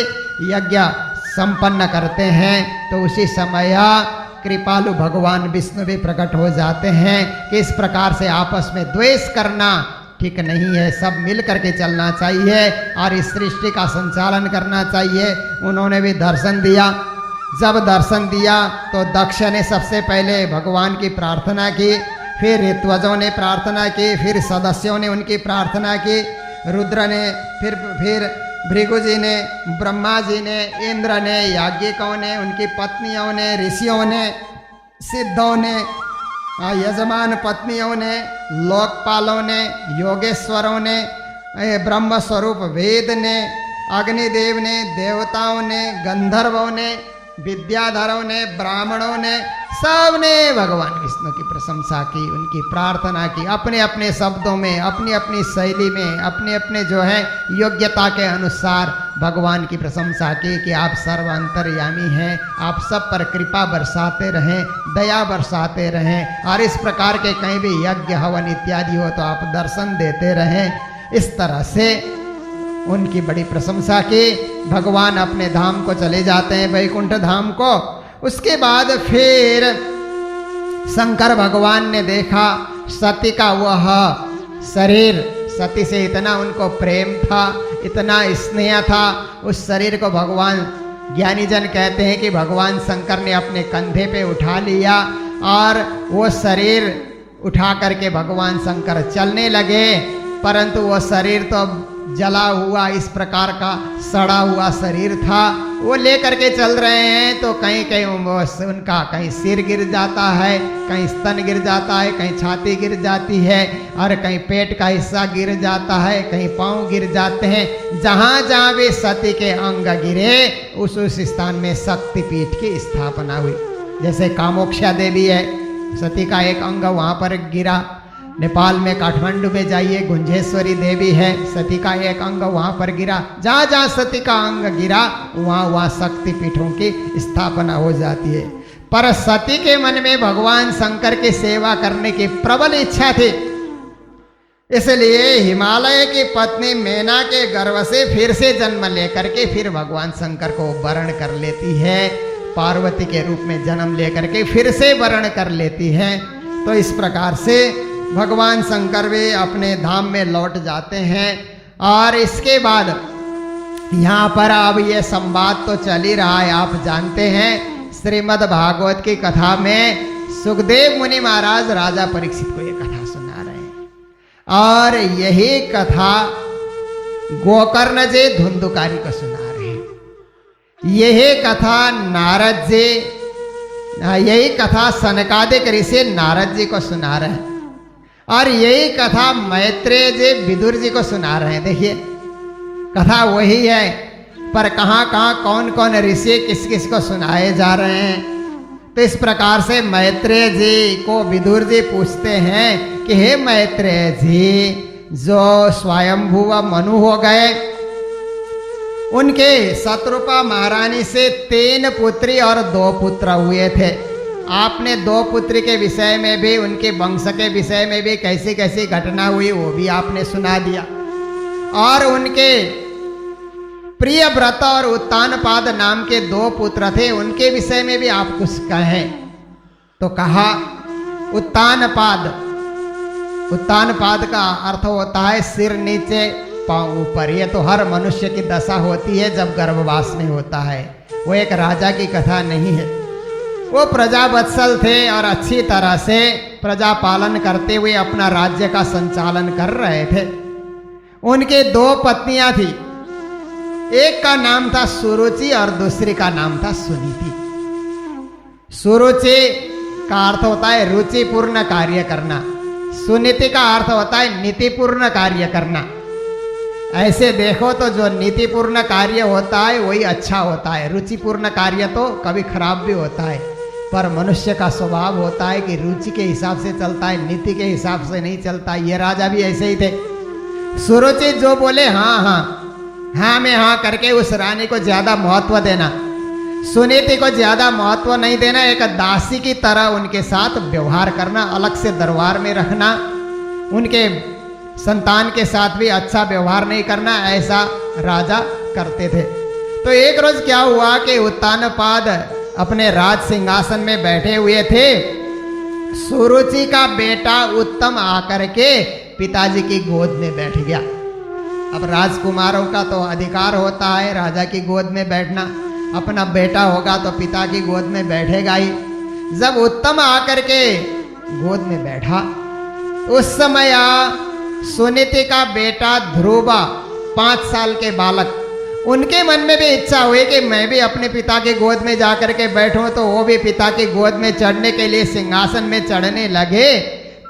यज्ञ संपन्न करते हैं। तो उसी समय कृपालु भगवान विष्णु भी प्रकट हो जाते हैं कि इस प्रकार से आपस में द्वेष करना ठीक नहीं है, सब मिल करके चलना चाहिए और इस सृष्टि का संचालन करना चाहिए। उन्होंने भी दर्शन दिया। जब दर्शन दिया तो दक्ष ने सबसे पहले भगवान की प्रार्थना की, फिर ऋत्वजों ने प्रार्थना की, फिर सदस्यों ने उनकी प्रार्थना की, रुद्र ने, फिर भृगु जी ने, ब्रह्मा जी ने, इंद्र ने, याज्ञिकों ने, उनकी पत्नियों ने, ऋषियों ने, सिद्धों ने, यजमान पत्नियों ने, लोकपालों ने, योगेश्वरों ने, ब्रह्म स्वरूप वेद ने, अग्निदेव ने, देवताओं ने, गंधर्वों ने, विद्याधरों ने, ब्राह्मणों ने, सब ने भगवान विष्णु की प्रशंसा की, उनकी प्रार्थना की, अपने अपने शब्दों में, अपनी अपनी शैली में, अपने अपने जो है योग्यता के अनुसार भगवान की प्रशंसा की कि आप सर्व अंतर्यामी हैं, आप सब पर कृपा बरसाते रहें, दया बरसाते रहें और इस प्रकार के कहीं भी यज्ञ हवन इत्यादि हो तो आप दर्शन देते रहें। इस तरह से उनकी बड़ी प्रशंसा की। भगवान अपने धाम को चले जाते हैं, वैकुंठ धाम को। उसके बाद फिर शंकर भगवान ने देखा सती का वह शरीर, सती से इतना उनको प्रेम था, इतना स्नेह था, उस शरीर को भगवान, ज्ञानी जन कहते हैं कि भगवान शंकर ने अपने कंधे पे उठा लिया और वो शरीर उठा करके भगवान शंकर चलने लगे। परंतु वो शरीर तो जला हुआ, इस प्रकार का सड़ा हुआ शरीर था, वो लेकर के चल रहे हैं तो कहीं कहीं उनका कहीं सिर गिर जाता है, कहीं स्तन गिर जाता है, कहीं छाती गिर जाती है और कहीं पेट का हिस्सा गिर जाता है, कहीं पाँव गिर जाते हैं। जहाँ जहाँ भी सती के अंग गिरे उस स्थान में शक्तिपीठ की स्थापना हुई। जैसे कामोक्षा देवी है, सती का एक अंग वहाँ पर गिरा। नेपाल में काठमांडू में जाइए, गुंजेश्वरी देवी है, सती का एक अंग वहाँ पर गिरा। जहाँ जहाँ सती का अंग गिरा वहाँ शक्तिपीठों की स्थापना हो जाती है। पर सती के मन में भगवान शंकर की सेवा करने की प्रबल इच्छा थी, इसलिए हिमालय की पत्नी मेना के गर्भ से फिर से जन्म लेकर के फिर भगवान शंकर को वरण कर लेती है, पार्वती के रूप में जन्म लेकर के फिर से वरण कर लेती है। तो इस प्रकार से भगवान शंकर भी अपने धाम में लौट जाते हैं। और इसके बाद यहाँ पर अब ये संवाद तो चल ही रहा है, आप जानते हैं श्रीमद् भागवत की कथा में सुखदेव मुनि महाराज राजा परीक्षित को ये कथा सुना रहे हैं और यही कथा गोकर्ण जी धुंधुकारी को सुना रहे हैं। यही कथा नारद जी, यही कथा सनकादिक ऋषि नारद जी को सुना रहे हैं और यही कथा मैत्रेय जी विदुर जी को सुना रहे हैं। देखिए कथा वही है पर कहाँ कहाँ कौन कौन ऋषि किस किस को सुनाए जा रहे हैं। तो इस प्रकार से मैत्रेय जी को विदुर जी पूछते हैं कि हे मैत्रेय जी, जो स्वयंभुव मनु हो गए, उनके शत्रुपा महारानी से 3 पुत्री और 2 पुत्र हुए थे। आपने 2 पुत्री के विषय में भी, उनके वंश के विषय में भी कैसी कैसी घटना हुई वो भी आपने सुना दिया। और उनके प्रिय व्रत और उत्तानपाद नाम के 2 पुत्र थे, उनके विषय में भी आप कुछ कहें। तो कहा उत्तानपाद, उत्तानपाद का अर्थ होता है सिर नीचे पांव ऊपर। ये तो हर मनुष्य की दशा होती है जब गर्भवास में होता है। वो एक राजा की कथा नहीं है, वो प्रजा वत्सल थे और अच्छी तरह से प्रजा पालन करते हुए अपना राज्य का संचालन कर रहे थे। उनके 2 पत्नियां थी, एक का नाम था सुरुचि और दूसरी का नाम था सुनीति। सुरुचि का अर्थ होता है रुचिपूर्ण कार्य करना, सुनीति का अर्थ होता है नीतिपूर्ण कार्य करना। ऐसे देखो तो जो नीतिपूर्ण कार्य होता है वही अच्छा होता है, रुचिपूर्ण कार्य तो कभी खराब भी होता है। पर मनुष्य का स्वभाव होता है कि रुचि के हिसाब से चलता है, नीति के हिसाब से नहीं चलता। ये राजा भी ऐसे ही थे। सुरुचि जो बोले हाँ हाँ, हाँ में हाँ करके उस रानी को ज्यादा महत्व देना, सुनीति को ज्यादा महत्व नहीं देना, एक दासी की तरह उनके साथ व्यवहार करना, अलग से दरबार में रखना, उनके संतान के साथ भी अच्छा व्यवहार नहीं करना, ऐसा राजा करते थे। तो एक रोज क्या हुआ कि उत्तानपाद अपने राज सिंहासन में बैठे हुए थे। सुरुचि का बेटा उत्तम आकर के पिताजी की गोद में बैठ गया। अब राजकुमारों का तो अधिकार होता है राजा की गोद में बैठना, अपना बेटा होगा तो पिता की गोद में बैठेगा ही। जब उत्तम आकर के गोद में बैठा, उस समय सुनीति का बेटा ध्रुवा 5 साल के बालक, उनके मन में भी इच्छा हुई कि मैं भी अपने पिता की गोद में जाकर के बैठूं। तो वो भी पिता की गोद में चढ़ने के लिए सिंहासन में चढ़ने लगे।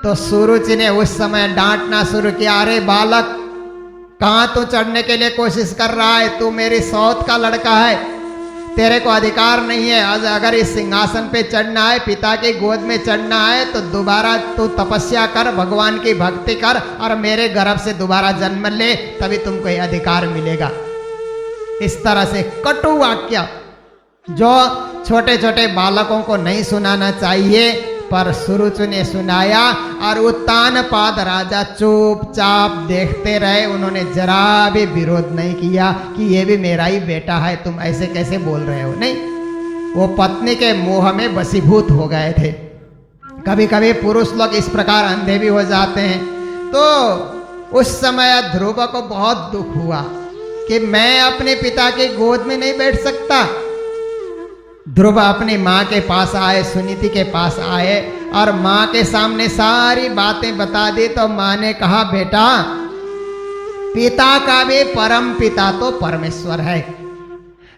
तो सुरुचि ने उस समय डांटना शुरू किया, अरे बालक, कहाँ तू चढ़ने के लिए कोशिश कर रहा है? तू मेरी सौत का लड़का है, तेरे को अधिकार नहीं है। आज अगर इस सिंहासन पे चढ़ना है, पिता की गोद में चढ़ना है, तो दोबारा तू तपस्या कर, भगवान की भक्ति कर और मेरे गर्भ से दोबारा जन्म ले, तभी तुमको यह अधिकार मिलेगा। इस तरह से कटु वाक्य जो छोटे छोटे बालकों को नहीं सुनाना चाहिए, पर सुरुचि ने सुनाया और उत्तानपाद राजा चुपचाप देखते रहे। उन्होंने जरा भी विरोध नहीं किया कि ये भी मेरा ही बेटा है, तुम ऐसे कैसे बोल रहे हो। नहीं, वो पत्नी के मोह में वशीभूत हो गए थे। कभी कभी पुरुष लोग इस प्रकार अंधे भी हो जाते हैं। तो उस समय ध्रुव को बहुत दुख हुआ कि मैं अपने पिता के गोद में नहीं बैठ सकता। ध्रुव अपनी माँ के पास आए, सुनीति के पास आए और माँ के सामने सारी बातें बता दी। तो माँ ने कहा, बेटा, पिता का भी परम पिता तो परमेश्वर है,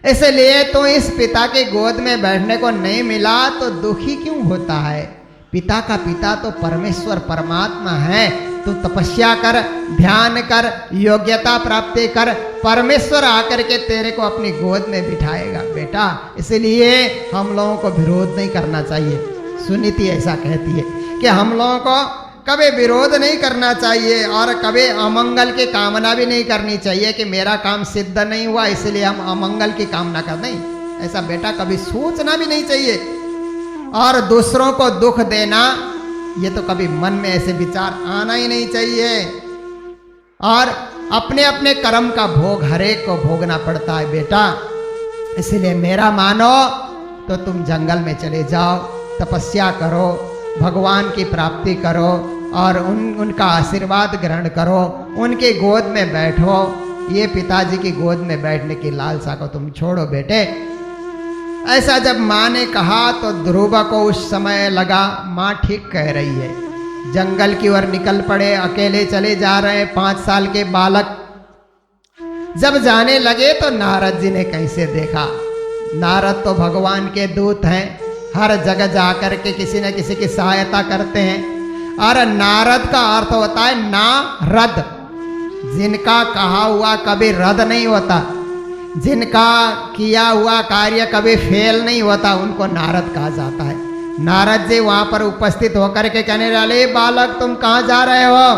इसलिए तो इस पिता के गोद में बैठने को नहीं मिला तो दुखी क्यों होता है? पिता का पिता तो परमेश्वर परमात्मा है। तू तपस्या कर, ध्यान कर, योग्यता प्राप्त कर, परमेश्वर आकर के तेरे को अपनी गोद में बिठाएगा बेटा। इसलिए हम लोगों को विरोध नहीं करना चाहिए। सुनीति ऐसा कहती है कि हम लोगों को कभी विरोध नहीं करना चाहिए और कभी अमंगल की कामना भी नहीं करनी चाहिए कि मेरा काम सिद्ध नहीं हुआ इसलिए हम अमंगल की कामना कर। नहीं, ऐसा बेटा कभी सोचना भी नहीं चाहिए। और दूसरों को दुख देना, ये तो कभी मन में ऐसे विचार आना ही नहीं चाहिए। और अपने अपने कर्म का भोग हरेक को भोगना पड़ता है बेटा। इसलिए मेरा मानो तो तुम जंगल में चले जाओ, तपस्या करो, भगवान की प्राप्ति करो और उनका आशीर्वाद ग्रहण करो, उनकी गोद में बैठो। ये पिताजी की गोद में बैठने की लालसा को तुम छोड़ो बेटे। ऐसा जब माँ ने कहा तो ध्रुव को उस समय लगा माँ ठीक कह रही है। जंगल की ओर निकल पड़े, अकेले चले जा रहे 5 साल के बालक। जब जाने लगे तो नारद जी ने कैसे देखा। नारद तो भगवान के दूत हैं, हर जगह जाकर के किसी न किसी की सहायता करते हैं। और नारद का अर्थ होता है नारद, जिनका कहा हुआ कभी रद्द नहीं होता, जिनका किया हुआ कार्य कभी फेल नहीं होता, उनको नारद कहा जाता है। नारद जी वहां पर उपस्थित होकर के कहने लगे, बालक तुम कहाँ जा रहे हो?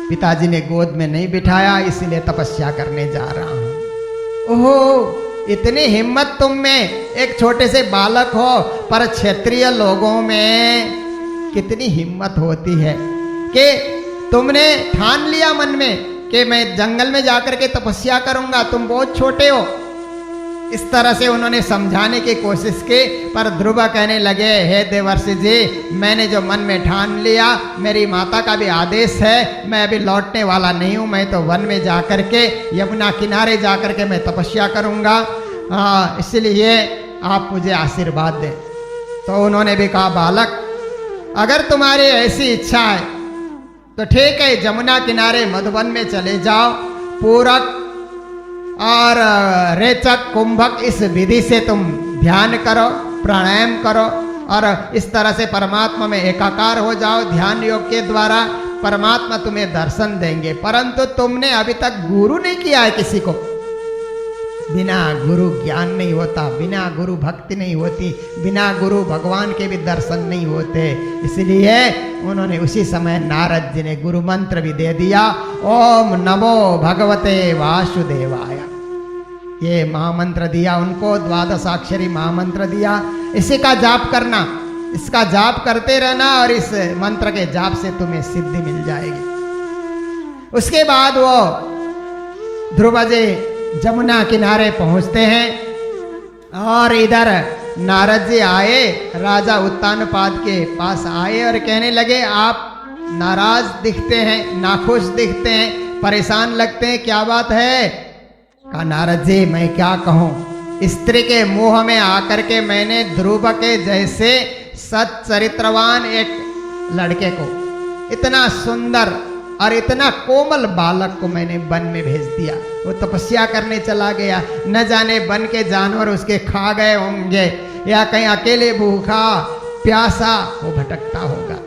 पिताजी ने गोद में नहीं बिठाया, इसलिए तपस्या करने जा रहा हूं। ओहो, इतनी हिम्मत तुम में, एक छोटे से बालक हो, पर क्षत्रिय लोगों में कितनी हिम्मत होती है कि तुमने ठान लिया मन में कि मैं जंगल में जाकर के तपस्या करूंगा, तुम बहुत छोटे हो। इस तरह से उन्होंने समझाने की कोशिश की, पर ध्रुव कहने लगे, हे देवर्षि जी, मैंने जो मन में ठान लिया, मेरी माता का भी आदेश है, मैं अभी लौटने वाला नहीं हूँ, मैं तो वन में जाकर के, यमुना किनारे जाकर के मैं तपस्या करूँगा, इसलिए आप मुझे आशीर्वाद दें। तो उन्होंने भी कहा, बालक, अगर तुम्हारी ऐसी इच्छा है तो ठीक है, जमुना किनारे मधुबन में चले जाओ। पूरक और रेचक, कुंभक, इस विधि से तुम ध्यान करो, प्राणायाम करो और इस तरह से परमात्मा में एकाकार हो जाओ। ध्यान योग के द्वारा परमात्मा तुम्हें दर्शन देंगे। परंतु तुमने अभी तक गुरु नहीं किया है किसी को, बिना गुरु ज्ञान नहीं होता, बिना गुरु भक्ति नहीं होती, बिना गुरु भगवान के भी दर्शन नहीं होते। इसलिए उन्होंने उसी समय नारद जी ने गुरु मंत्र भी दे दिया, ओम नमो भगवते वासुदेवाय। ये महामंत्र दिया उनको, द्वादशाक्षरी महामंत्र दिया। इसी का जाप करना, इसका जाप करते रहना और इस मंत्र के जाप से तुम्हें सिद्धि मिल जाएगी। उसके बाद वो ध्रुव जी जमुना किनारे पहुंचते हैं और इधर नारद जी आए, राजा उत्तानपाद के पास आए और कहने लगे, आप नाराज दिखते हैं, नाखुश दिखते हैं, परेशान लगते हैं, क्या बात है? कहा, नारद जी मैं क्या कहूँ, स्त्री के मुंह में आकर के मैंने ध्रुव के जैसे सच्चरित्रवान एक लड़के को, इतना सुंदर और इतना कोमल बालक को मैंने वन में भेज दिया। वो तपस्या करने चला गया, न जाने वन के जानवर उसके खा गए होंगे या कहीं अकेले भूखा प्यासा वो भटकता होगा।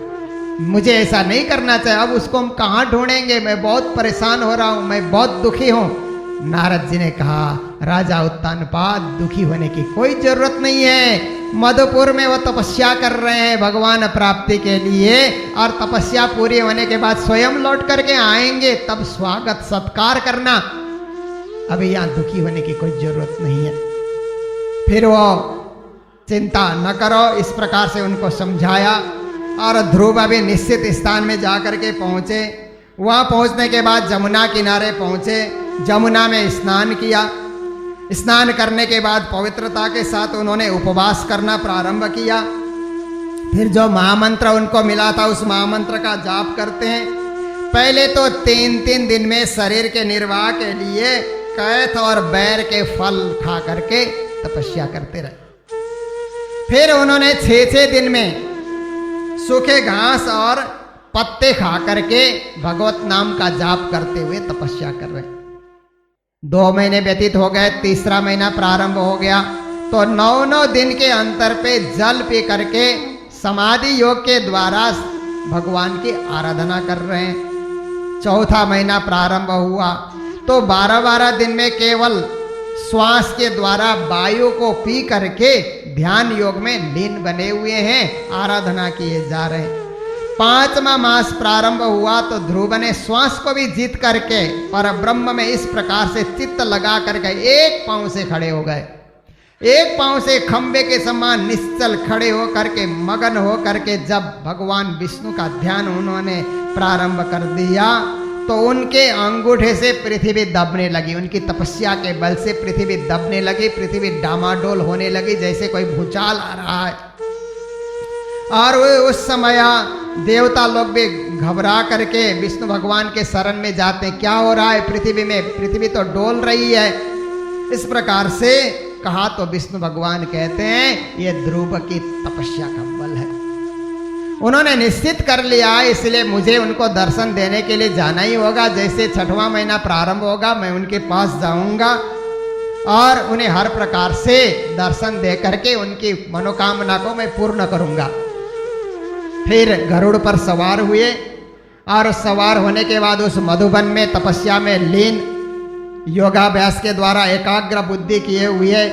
मुझे ऐसा नहीं करना चाहिए। अब उसको हम कहाँ ढूंढेंगे? मैं बहुत परेशान हो रहा हूँ, मैं बहुत दुखी हूँ। नारद जी ने कहा, राजा उत्तानपाद दुखी होने की कोई जरूरत नहीं है। मधुपुर में वो तपस्या कर रहे हैं भगवान प्राप्ति के लिए, और तपस्या पूरी होने के बाद स्वयं लौट करके आएंगे, तब स्वागत सत्कार करना। अभी यहाँ दुखी होने की कोई जरूरत नहीं है। फिर वो चिंता न करो, इस प्रकार से उनको समझाया। और ध्रुव अभी निश्चित स्थान में जाकर के पहुंचे। वहां पहुंचने के बाद जमुना किनारे पहुंचे, जमुना में स्नान किया। स्नान करने के बाद पवित्रता के साथ उन्होंने उपवास करना प्रारंभ किया। फिर जो महामंत्र उनको मिला था उस महामंत्र का जाप करते हैं। पहले तो 3-3 दिन में शरीर के निर्वाह के लिए कैथ और बैर के फल खा करके तपस्या करते रहे। फिर उन्होंने 6-6 दिन में सूखे घास और पत्ते खा करके भगवत नाम का जाप करते हुए तपस्या कर रहे। 2 महीने व्यतीत हो गए, तीसरा महीना प्रारंभ हो गया, तो 9-9 दिन के अंतर पे जल पी करके समाधि योग के द्वारा भगवान की आराधना कर रहे हैं। चौथा महीना प्रारंभ हुआ तो 12-12 दिन में केवल श्वास के द्वारा वायु को पी करके ध्यान योग में लीन बने हुए हैं, आराधना किए जा रहे हैं। 5वां मास प्रारंभ हुआ तो ध्रुव ने श्वास को भी जीत करके पर ब्रह्म में इस प्रकार से चित्त लगा करके एक पांव से खड़े हो गए। एक पांव से खंबे के समान निश्चल खड़े हो करके मगन हो करके जब भगवान विष्णु का ध्यान उन्होंने प्रारंभ कर दिया तो उनके अंगूठे से पृथ्वी दबने लगी। उनकी तपस्या के बल से पृथ्वी दबने लगी, पृथ्वी डामाडोल होने लगी, जैसे कोई भूचाल आ रहा है। और उस समय देवता लोग भी घबरा करके विष्णु भगवान के शरण में जाते हैं, क्या हो रहा है पृथ्वी में, पृथ्वी तो डोल रही है। इस प्रकार से कहा तो विष्णु भगवान कहते हैं ये ध्रुव की तपस्या का बल है। उन्होंने निश्चित कर लिया, इसलिए मुझे उनको दर्शन देने के लिए जाना ही होगा। जैसे 6वां महीना प्रारंभ होगा मैं उनके पास जाऊंगा और उन्हें हर प्रकार से दर्शन दे करके उनकी मनोकामना को मैं पूर्ण करूंगा। फिर गरुड़ पर सवार हुए और सवार होने के बाद उस मधुबन में तपस्या में लीन योगाभ्यास के द्वारा एकाग्र बुद्धि किए हुए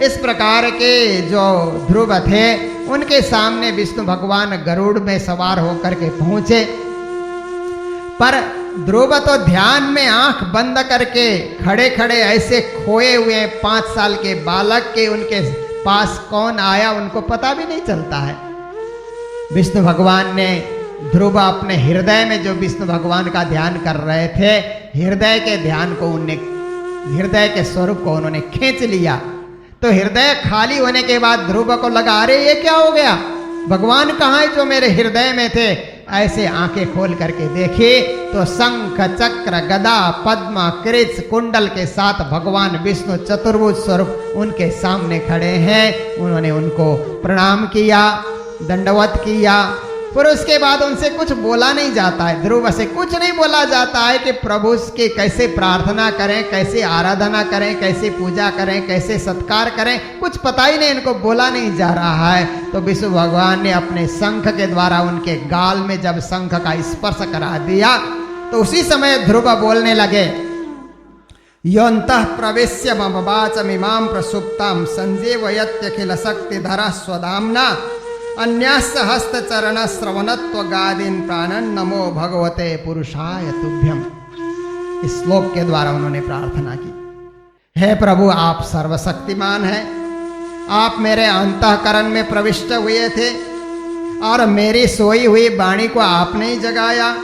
इस प्रकार के जो ध्रुव थे उनके सामने विष्णु भगवान गरुड़ में सवार होकर के पहुंचे। पर ध्रुव तो ध्यान में आंख बंद करके खड़े खड़े ऐसे खोए हुए 5 साल के बालक के उनके पास कौन आया उनको पता भी नहीं चलता है। विष्णु भगवान ने ध्रुव अपने हृदय में जो विष्णु भगवान का ध्यान कर रहे थे, हृदय के ध्यान को उन्हें, हृदय के स्वरूप को उन्होंने खींच लिया। तो हृदय खाली होने के बाद ध्रुव को लगा अरे ये क्या हो गया, भगवान कहाँ है जो मेरे हृदय में थे। ऐसे आंखें खोल करके देखे तो शंख चक्र गदा पद्म कृच कुंडल के साथ भगवान विष्णु चतुर्भुज स्वरूप उनके सामने खड़े हैं। उन्होंने उनको प्रणाम किया, दंडवत किया। फिर उसके बाद उनसे कुछ बोला नहीं जाता है, ध्रुव से कुछ नहीं बोला जाता है कि प्रभु की कैसे प्रार्थना करें, कैसे आराधना करें, कैसे पूजा करें, कैसे सत्कार करें, कुछ पता ही नहीं, इनको बोला नहीं जा रहा है। तो विष्णु भगवान ने अपने शंख के द्वारा उनके गाल में जब शंख का स्पर्श करा दिया तो उसी समय ध्रुव बोलने लगे, योऽन्तः प्रवेश्य मम वाचमिमां प्रसुप्तां संजीवयत्यखिल शक्तिधरः स्वधाम्ना अन्यास्य हस्तचरणश्रवणत्वगादीन् प्राणन् नमो भगवते पुरुषाय तुभ्यम्। इस श्लोक के द्वारा उन्होंने प्रार्थना की, हे प्रभु आप सर्वशक्तिमान हैं, आप मेरे अंतःकरण में प्रविष्ट हुए थे और मेरी सोई हुई वाणी को आपने ही जगाया।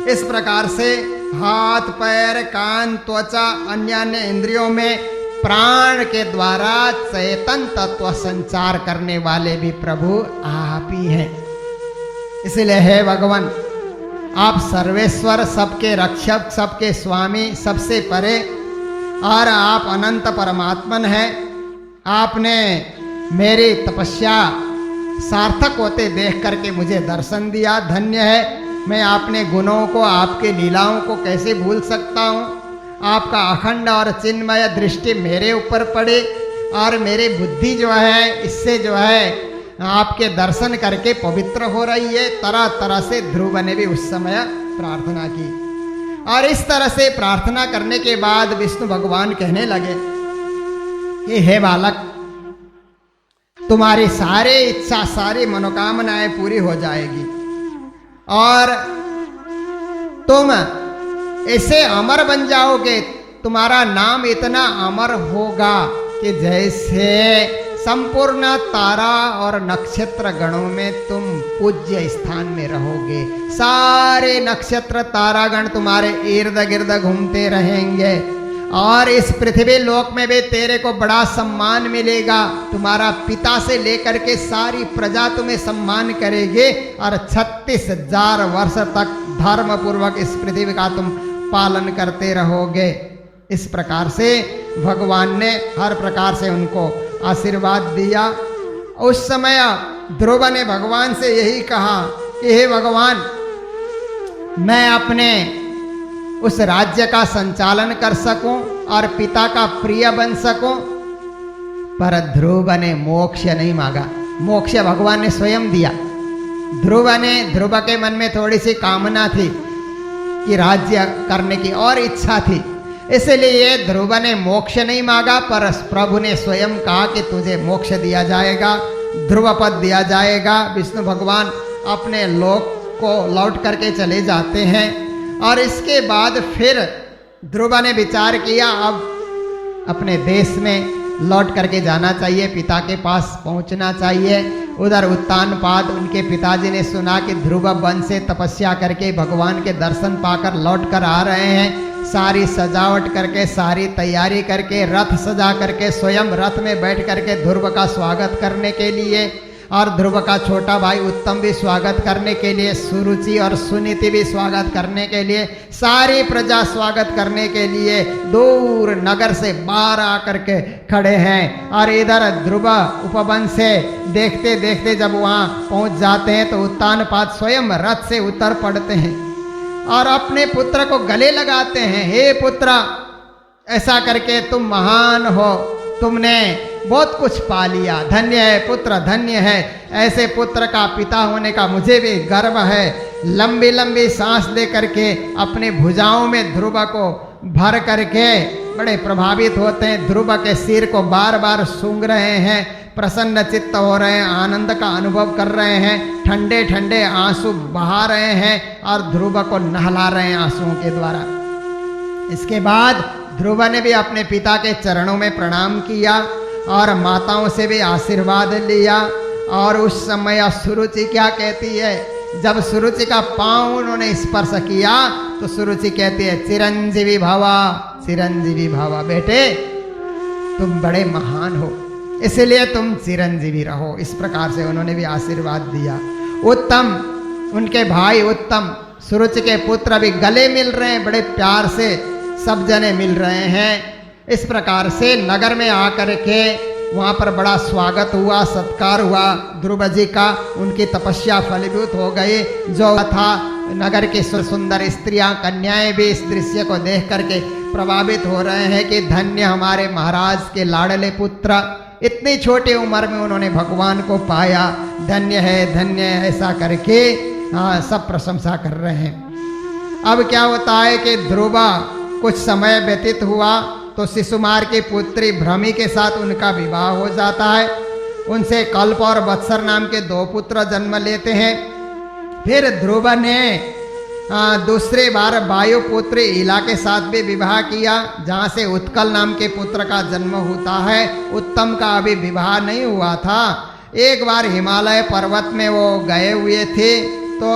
इस प्रकार से हाथ पैर कान त्वचा अन्य इंद्रियों में प्राण के द्वारा चेतन तत्व संचार करने वाले भी प्रभु आप ही हैं। इसलिए हे भगवान आप सर्वेश्वर, सबके रक्षक, सबके स्वामी, सबसे परे और आप अनंत परमात्मन हैं। आपने मेरी तपस्या सार्थक होते देख करके मुझे दर्शन दिया, धन्य है। मैं अपने गुणों को, आपके लीलाओं को कैसे भूल सकता हूँ। आपका अखंड और चिन्मय दृष्टि मेरे ऊपर पड़े और मेरी बुद्धि जो है इससे जो है आपके दर्शन करके पवित्र हो रही है। तरह तरह से ध्रुव ने भी उस समय प्रार्थना की और इस तरह से प्रार्थना करने के बाद विष्णु भगवान कहने लगे कि हे बालक, तुम्हारी सारी इच्छा, सारी मनोकामनाएं पूरी हो जाएगी और तुम ऐसे अमर बन जाओगे, तुम्हारा नाम इतना अमर होगा कि जैसे संपूर्ण तारा और नक्षत्र गणों में तुम पूज्य स्थान में रहोगे। सारे नक्षत्र तारागण तुम्हारे इर्द गिर्द घूमते रहेंगे और इस पृथ्वी लोक में भी तेरे को बड़ा सम्मान मिलेगा। तुम्हारा पिता से लेकर के सारी प्रजा तुम्हें सम्मान करेगी और 36,000 वर्ष तक धर्म पूर्वक इस पृथ्वी का तुम पालन करते रहोगे। इस प्रकार से भगवान ने हर प्रकार से उनको आशीर्वाद दिया। उस समय ध्रुव ने भगवान से यही कहा कि हे भगवान, मैं अपने उस राज्य का संचालन कर सकूं और पिता का प्रिय बन सकूं। पर ध्रुव ने मोक्ष नहीं मांगा, मोक्ष भगवान ने स्वयं दिया। ध्रुव के मन में थोड़ी सी कामना थी कि राज्य करने की और इच्छा थी, इसलिए ध्रुव ने मोक्ष नहीं मांगा। पर प्रभु ने स्वयं कहा कि तुझे मोक्ष दिया जाएगा, ध्रुव पद दिया जाएगा। विष्णु भगवान अपने लोक को लौट करके चले जाते हैं और इसके बाद फिर ध्रुव ने विचार किया अब अपने देश में लौट करके जाना चाहिए, पिता के पास पहुंचना चाहिए। उधर उत्तानपाद उनके पिताजी ने सुना कि ध्रुव वन से तपस्या करके भगवान के दर्शन पाकर लौट कर आ रहे हैं। सारी सजावट करके, सारी तैयारी करके, रथ सजा करके स्वयं रथ में बैठ करके ध्रुव का स्वागत करने के लिए और ध्रुव का छोटा भाई उत्तम भी स्वागत करने के लिए, सुरुचि और सुनीति भी स्वागत करने के लिए, सारी प्रजा स्वागत करने के लिए दूर नगर से बाहर आकर के खड़े हैं। और इधर ध्रुव उपवन से देखते देखते जब वहाँ पहुँच जाते हैं तो उत्तानपाद स्वयं रथ से उतर पड़ते हैं और अपने पुत्र को गले लगाते हैं। हे पुत्र, ऐसा करके तुम महान हो, तुमने बहुत कुछ पा लिया, धन्य है पुत्र, धन्य है। ऐसे पुत्र का पिता होने का मुझे भी गर्व है। लंबी लंबी सांस ले करके अपने भुजाओं में ध्रुव को भर करके बड़े प्रभावित होते हैं। ध्रुव के सिर को बार बार सूंघ रहे हैं, प्रसन्न चित्त हो रहे हैं, आनंद का अनुभव कर रहे हैं, ठंडे ठंडे आंसू बहा रहे हैं और ध्रुव को नहला रहे हैं आंसुओं के द्वारा। इसके बाद ध्रुव ने भी अपने पिता के चरणों में प्रणाम किया और माताओं से भी आशीर्वाद लिया। और उस समय सुरुचि क्या कहती है, जब सुरुचि का पांव उन्होंने स्पर्श किया तो सुरुचि कहती है चिरंजीवी भावा, चिरंजीवी भावा, बेटे तुम बड़े महान हो, इसलिए तुम चिरंजीवी रहो। इस प्रकार से उन्होंने भी आशीर्वाद दिया। उत्तम, उनके भाई उत्तम, सुरुचि के पुत्र भी गले मिल रहे हैं, बड़े प्यार से सब जने मिल रहे हैं। इस प्रकार से नगर में आकर के वहाँ पर बड़ा स्वागत हुआ, सत्कार हुआ ध्रुव जी का। उनकी तपस्या फलीभूत हो गई। जो था नगर की सुंदर स्त्रियां, कन्याएं भी इस दृश्य को देख करके प्रभावित हो रहे हैं कि धन्य हमारे महाराज के लाडले पुत्र, इतनी छोटी उम्र में उन्होंने भगवान को पाया, धन्य है, धन्य है, ऐसा करके सब प्रशंसा कर रहे हैं। अब क्या होता है कि ध्रुव कुछ समय व्यतीत हुआ तो शिशुमार की पुत्री भ्रमी के साथ उनका विवाह हो जाता है। उनसे कल्प और वत्सर नाम के 2 पुत्र जन्म लेते हैं। फिर ध्रुव ने दूसरी बार वायुपुत्री इला के साथ भी विवाह किया, जहाँ से उत्कल नाम के पुत्र का जन्म होता है। उत्तम का अभी विवाह नहीं हुआ था। एक बार हिमालय पर्वत में वो गए हुए थे, तो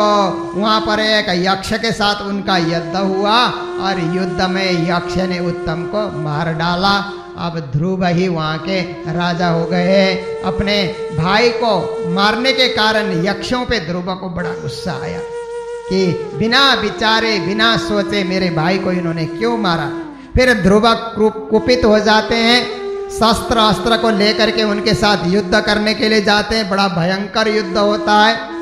वहाँ पर एक यक्ष के साथ उनका युद्ध हुआ और युद्ध में यक्ष ने उत्तम को मार डाला। अब ध्रुव ही वहाँ के राजा हो गए। अपने भाई को मारने के कारण यक्षों पे ध्रुव को बड़ा गुस्सा आया कि बिना विचारे बिना सोचे मेरे भाई को इन्होंने क्यों मारा। फिर ध्रुव कुपित हो जाते हैं, शस्त्र अस्त्र को लेकर के उनके साथ युद्ध करने के लिए जाते हैं। बड़ा भयंकर युद्ध होता है।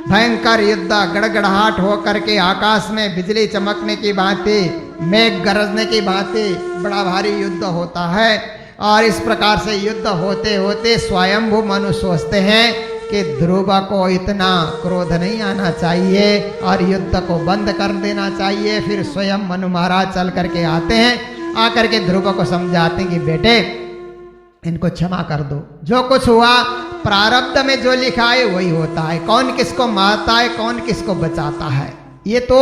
भयंकर युद्ध, गड़गड़ाहट हो करके आकाश में बिजली चमकने की भांति, मेघ गरजने की भांति बड़ा भारी युद्ध होता है। और इस प्रकार से युद्ध होते होते स्वयंभू मनु सोचते हैं कि ध्रुव को इतना क्रोध नहीं आना चाहिए और युद्ध को बंद कर देना चाहिए। फिर स्वयं मनु महाराज चल करके आते हैं, आकर के ध्रुव को समझाते हैं कि बेटे इनको क्षमा कर दो। जो कुछ हुआ प्रारब्ध में जो लिखा है वही होता है। कौन किसको मारता है, कौन किसको बचाता है, ये तो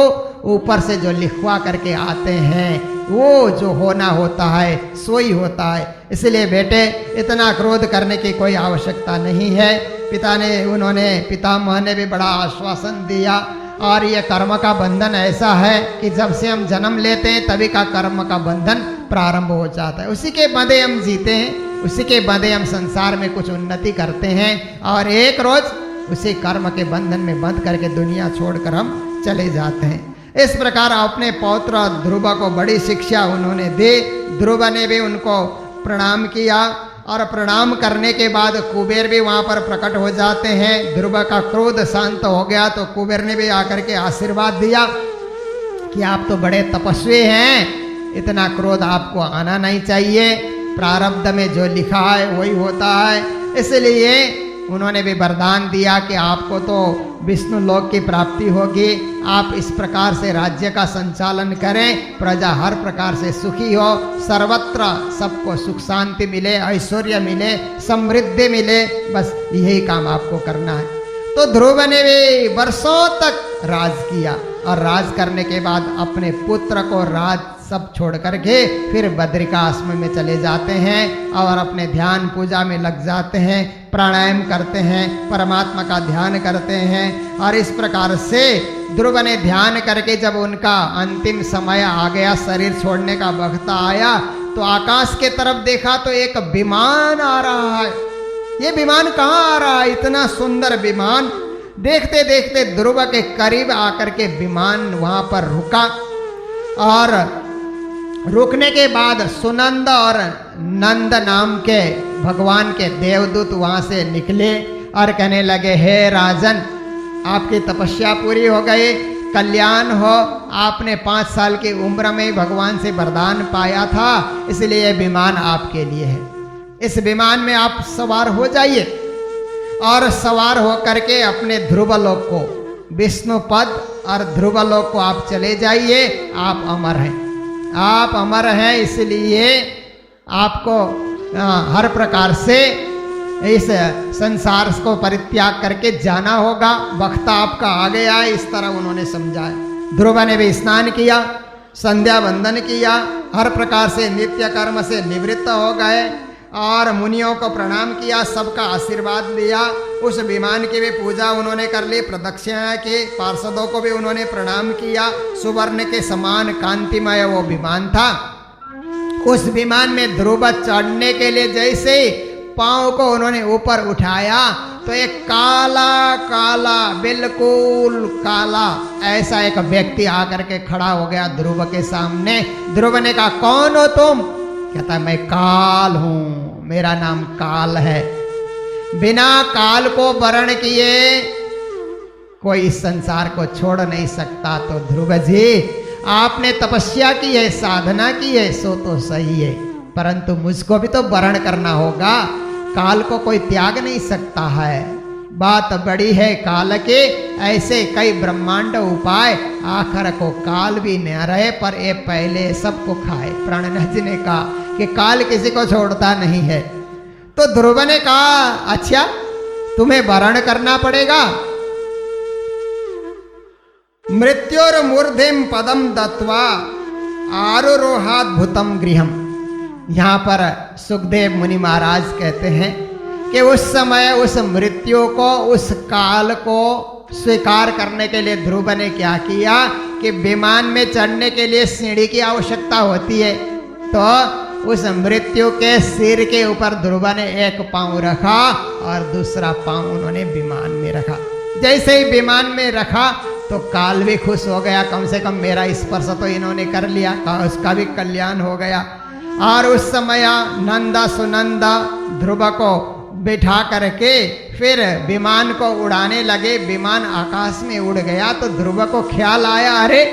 ऊपर से जो लिखवा करके आते हैं, वो जो होना होता है सो ही होता है। इसलिए बेटे इतना क्रोध करने की कोई आवश्यकता नहीं है। पितामह ने भी बड़ा आश्वासन दिया। और ये कर्म का बंधन ऐसा है कि जब से हम जन्म लेते हैं तभी का कर्म का बंधन प्रारंभ हो जाता है। उसी के बंधे हम जीते हैं, उसी के बंधे हम संसार में कुछ उन्नति करते हैं और एक रोज उसी कर्म के बंधन में बंध करके दुनिया छोड़कर हम चले जाते हैं। इस प्रकार अपने पौत्र ध्रुव को बड़ी शिक्षा उन्होंने दी। ध्रुव ने भी उनको प्रणाम किया और प्रणाम करने के बाद कुबेर भी वहाँ पर प्रकट हो जाते हैं। ध्रुव का क्रोध शांत हो गया तो कुबेर ने भी आकर के आशीर्वाद दिया कि आप तो बड़े तपस्वी हैं, इतना क्रोध आपको आना नहीं चाहिए, प्रारब्ध में जो लिखा है वही होता है। इसलिए उन्होंने भी वरदान दिया कि आपको तो विष्णु लोक की प्राप्ति होगी, आप इस प्रकार से राज्य का संचालन करें, प्रजा हर प्रकार से सुखी हो, सर्वत्र सबको सुख शांति मिले, ऐश्वर्य मिले, समृद्धि मिले, बस यही काम आपको करना है। तो ध्रुव ने भी वर्षों तक राज किया और राज करने के बाद अपने पुत्र को राज सब छोड़ करके फिर बद्रिकाश्रम में चले जाते हैं और अपने ध्यान पूजा में लग जाते हैं, प्राणायाम करते हैं, परमात्मा का ध्यान करते हैं। और इस प्रकार से ध्रुव ने ध्यान करके जब उनका अंतिम समय आ गया, शरीर छोड़ने का वक्त आया, तो आकाश के तरफ देखा तो एक विमान आ रहा है। ये विमान कहाँ आ रहा है? इतना सुंदर विमान। देखते देखते ध्रुव के करीब आकर के विमान वहां पर रुका और रुकने के बाद सुनंद और नंद नाम के भगवान के देवदूत वहां से निकले और कहने लगे, हे राजन, आपकी तपस्या पूरी हो गई, कल्याण हो। आपने 5 साल की उम्र में भगवान से वरदान पाया था, इसलिए यह विमान आपके लिए है। इस विमान में आप सवार हो जाइए और सवार हो करके अपने ध्रुवलोक को, विष्णु पद और ध्रुवलोक को आप चले जाइए। आप अमर हैं, आप अमर हैं, इसलिए आपको हर प्रकार से इस संसार को परित्याग करके जाना होगा, वक्त आपका आ गया है। इस तरह उन्होंने समझाया। ध्रुव ने भी स्नान किया, संध्या वंदन किया, हर प्रकार से नित्य कर्म से निवृत्त हो गए और मुनियों को प्रणाम किया, सबका आशीर्वाद लिया। उस विमान की भी पूजा उन्होंने कर ली, प्रदक्षिणा की, पार्षदों को भी उन्होंने प्रणाम किया। सुवर्ण के समान कांतिमय वो विमान था। उस विमान में ध्रुव चढ़ने के लिए जैसे पांव को उन्होंने ऊपर उठाया तो एक काला काला, बिल्कुल काला ऐसा एक व्यक्ति आकर के खड़ा हो गया ध्रुव के सामने। ध्रुव ने कहा, कौन हो तुम? कहता है, मैं काल हूं, मेरा नाम काल है। बिना काल को वरण किए कोई इस संसार को छोड़ नहीं सकता। तो ध्रुव जी, आपने तपस्या की है, साधना की है, सो तो सही है, परंतु मुझको भी तो वरण करना होगा। काल को कोई त्याग नहीं सकता है। बात बड़ी है काल के, ऐसे कई ब्रह्मांड उपाय, आखिर को काल भी न रहे पर ये पहले सबको खाए। प्राणनाथ जी ने कहा कि काल किसी को छोड़ता नहीं है। तो ध्रुव ने कहा अच्छा तुम्हें वरण करना पड़ेगा। मृत्योर मूर्धिम पदम दत्वा आरोहाद्भुतम गृहम। यहाँ पर सुखदेव मुनि महाराज कहते हैं कि उस समय उस मृत्यु को, उस काल को स्वीकार करने के लिए ध्रुव ने क्या किया कि विमान में चढ़ने के लिए सीढ़ी की आवश्यकता होती है, तो उस मृत्यु के सिर के ऊपर ध्रुव ने एक पांव रखा और दूसरा पांव उन्होंने विमान में रखा। जैसे ही विमान में रखा तो काल भी खुश हो गया, कम से कम मेरा स्पर्श तो इन्होंने कर लिया, उसका भी कल्याण हो गया। और उस समय नंदा सुनंदा ध्रुव को बिठा करके फिर विमान को उड़ाने लगे। विमान आकाश में उड़ गया तो ध्रुव को ख्याल आया, अरे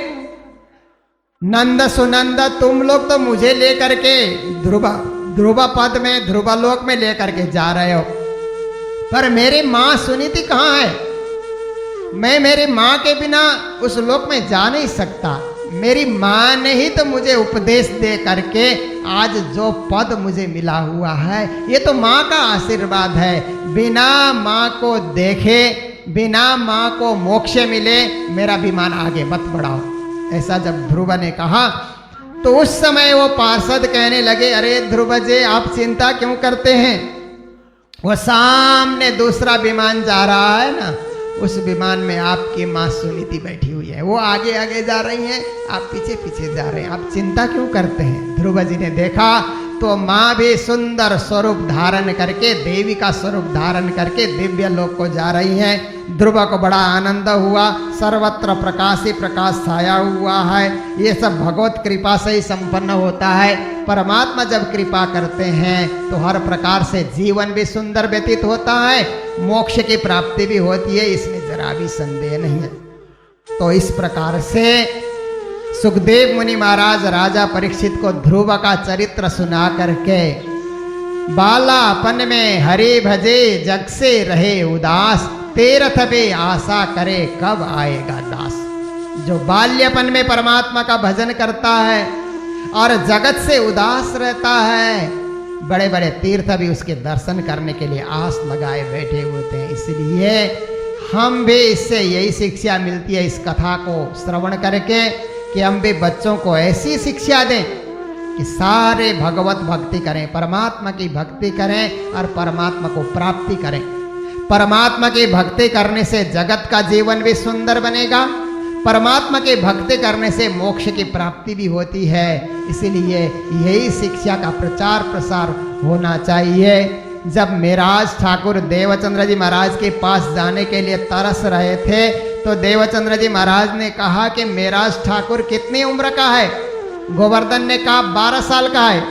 नंद सुनंद तुम लोग तो मुझे लेकर के ध्रुव पद में, ध्रुवलोक में लेकर के जा रहे हो, पर मेरी माँ सुनीति कहाँ है? मैं मेरी माँ के बिना उस लोक में जा नहीं सकता। मेरी माँ ने ही तो मुझे उपदेश दे करके आज जो पद मुझे मिला हुआ है, ये तो माँ का आशीर्वाद है। बिना माँ को देखे, बिना माँ को मोक्ष मिले मेरा विमान आगे मत बढ़ाओ। ऐसा जब ध्रुव ने कहा तो उस समय वो पार्षद कहने लगे, अरे ध्रुव जी आप चिंता क्यों करते हैं? वो सामने दूसरा विमान जा रहा है ना, उस विमान में आपकी माँ सुनीति बैठी हुई है, वो आगे आगे जा रही हैं, आप पीछे पीछे जा रहे हैं, आप चिंता क्यों करते हैं? ध्रुव जी ने देखा तो माँ भी सुंदर स्वरूप धारण करके, देवी का स्वरूप धारण करके दिव्य लोक को जा रही हैं। ध्रुव को बड़ा आनंद हुआ, सर्वत्र प्रकाश ही प्रकाश छाया हुआ है। ये सब भगवत कृपा से ही संपन्न होता है। परमात्मा जब कृपा करते हैं तो हर प्रकार से जीवन भी सुंदर व्यतीत होता है, मोक्ष की प्राप्ति भी होती है, इसमें जरा भी संदेह नहीं है। तो इस प्रकार से सुखदेव मुनि महाराज राजा परीक्षित को ध्रुव का चरित्र सुना करके, बालापन में हरि भजे जग से रहे उदास, तीर्थ पे आशा करे कब आएगा दास। जो बाल्यपन में परमात्मा का भजन करता है और जगत से उदास रहता है, बड़े बड़े तीर्थ भी उसके दर्शन करने के लिए आस लगाए बैठे होते हैं। इसलिए हम भी इससे यही शिक्षा मिलती है इस कथा को श्रवण करके कि हम भी बच्चों को ऐसी शिक्षा दें कि सारे भगवत भक्ति करें, परमात्मा की भक्ति करें और परमात्मा को प्राप्ति करें। परमात्मा की भक्ति करने से जगत का जीवन भी सुंदर बनेगा, परमात्मा की भक्ति करने से मोक्ष की प्राप्ति भी होती है। इसीलिए यही शिक्षा का प्रचार प्रसार होना चाहिए। जब मेराज ठाकुर देवचंद्र जी महाराज के पास जाने के लिए तरस रहे थे तो देवचंद्र जी महाराज ने कहा कि मेराज ठाकुर कितनी उम्र का है? गोवर्धन ने कहा 12 साल का है।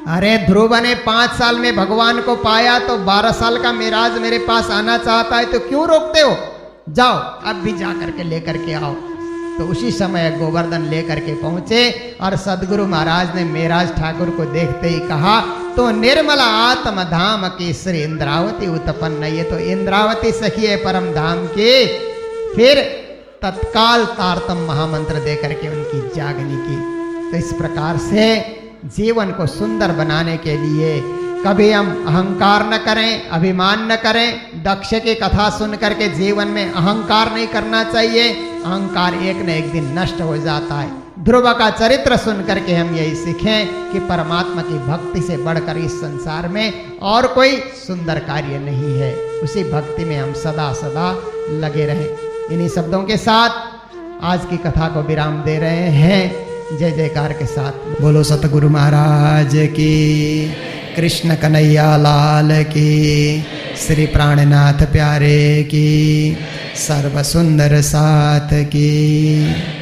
अरे ध्रुव ने 5 साल में भगवान को पाया तो 12 साल का मेराज मेरे पास आना चाहता है तो क्यों रोकते हो? जाओ अब भी जा करके लेकर के आओ। तो उसी समय गोवर्धन लेकर के पहुंचे और सदगुरु महाराज ने मेराज ठाकुर को देखते ही कहा, तो निर्मला आत्म धाम की श्री इंद्रावती उत्पन्न। ये तो इंद्रावती सखी है परम धाम की। फिर तत्काल तारतम महामंत्र दे करके उनकी जागनी की। तो इस प्रकार से जीवन को सुंदर बनाने के लिए कभी हम अहंकार न करें, अभिमान न करें। दक्ष की कथा सुन करके जीवन में अहंकार नहीं करना चाहिए। अहंकार एक न एक दिन नष्ट हो जाता है। ध्रुव का चरित्र सुन करके हम यही सीखें कि परमात्मा की भक्ति से बढ़कर इस संसार में और कोई सुंदर कार्य नहीं है। उसी भक्ति में हम सदा सदा लगे रहें। इन्हीं शब्दों के साथ आज की कथा को विराम दे रहे हैं। जय जयकार के साथ बोलो सतगुरु महाराज की, कृष्ण कन्हैया लाल की, श्री प्राणनाथ प्यारे की, सर्व सुंदर साथ की।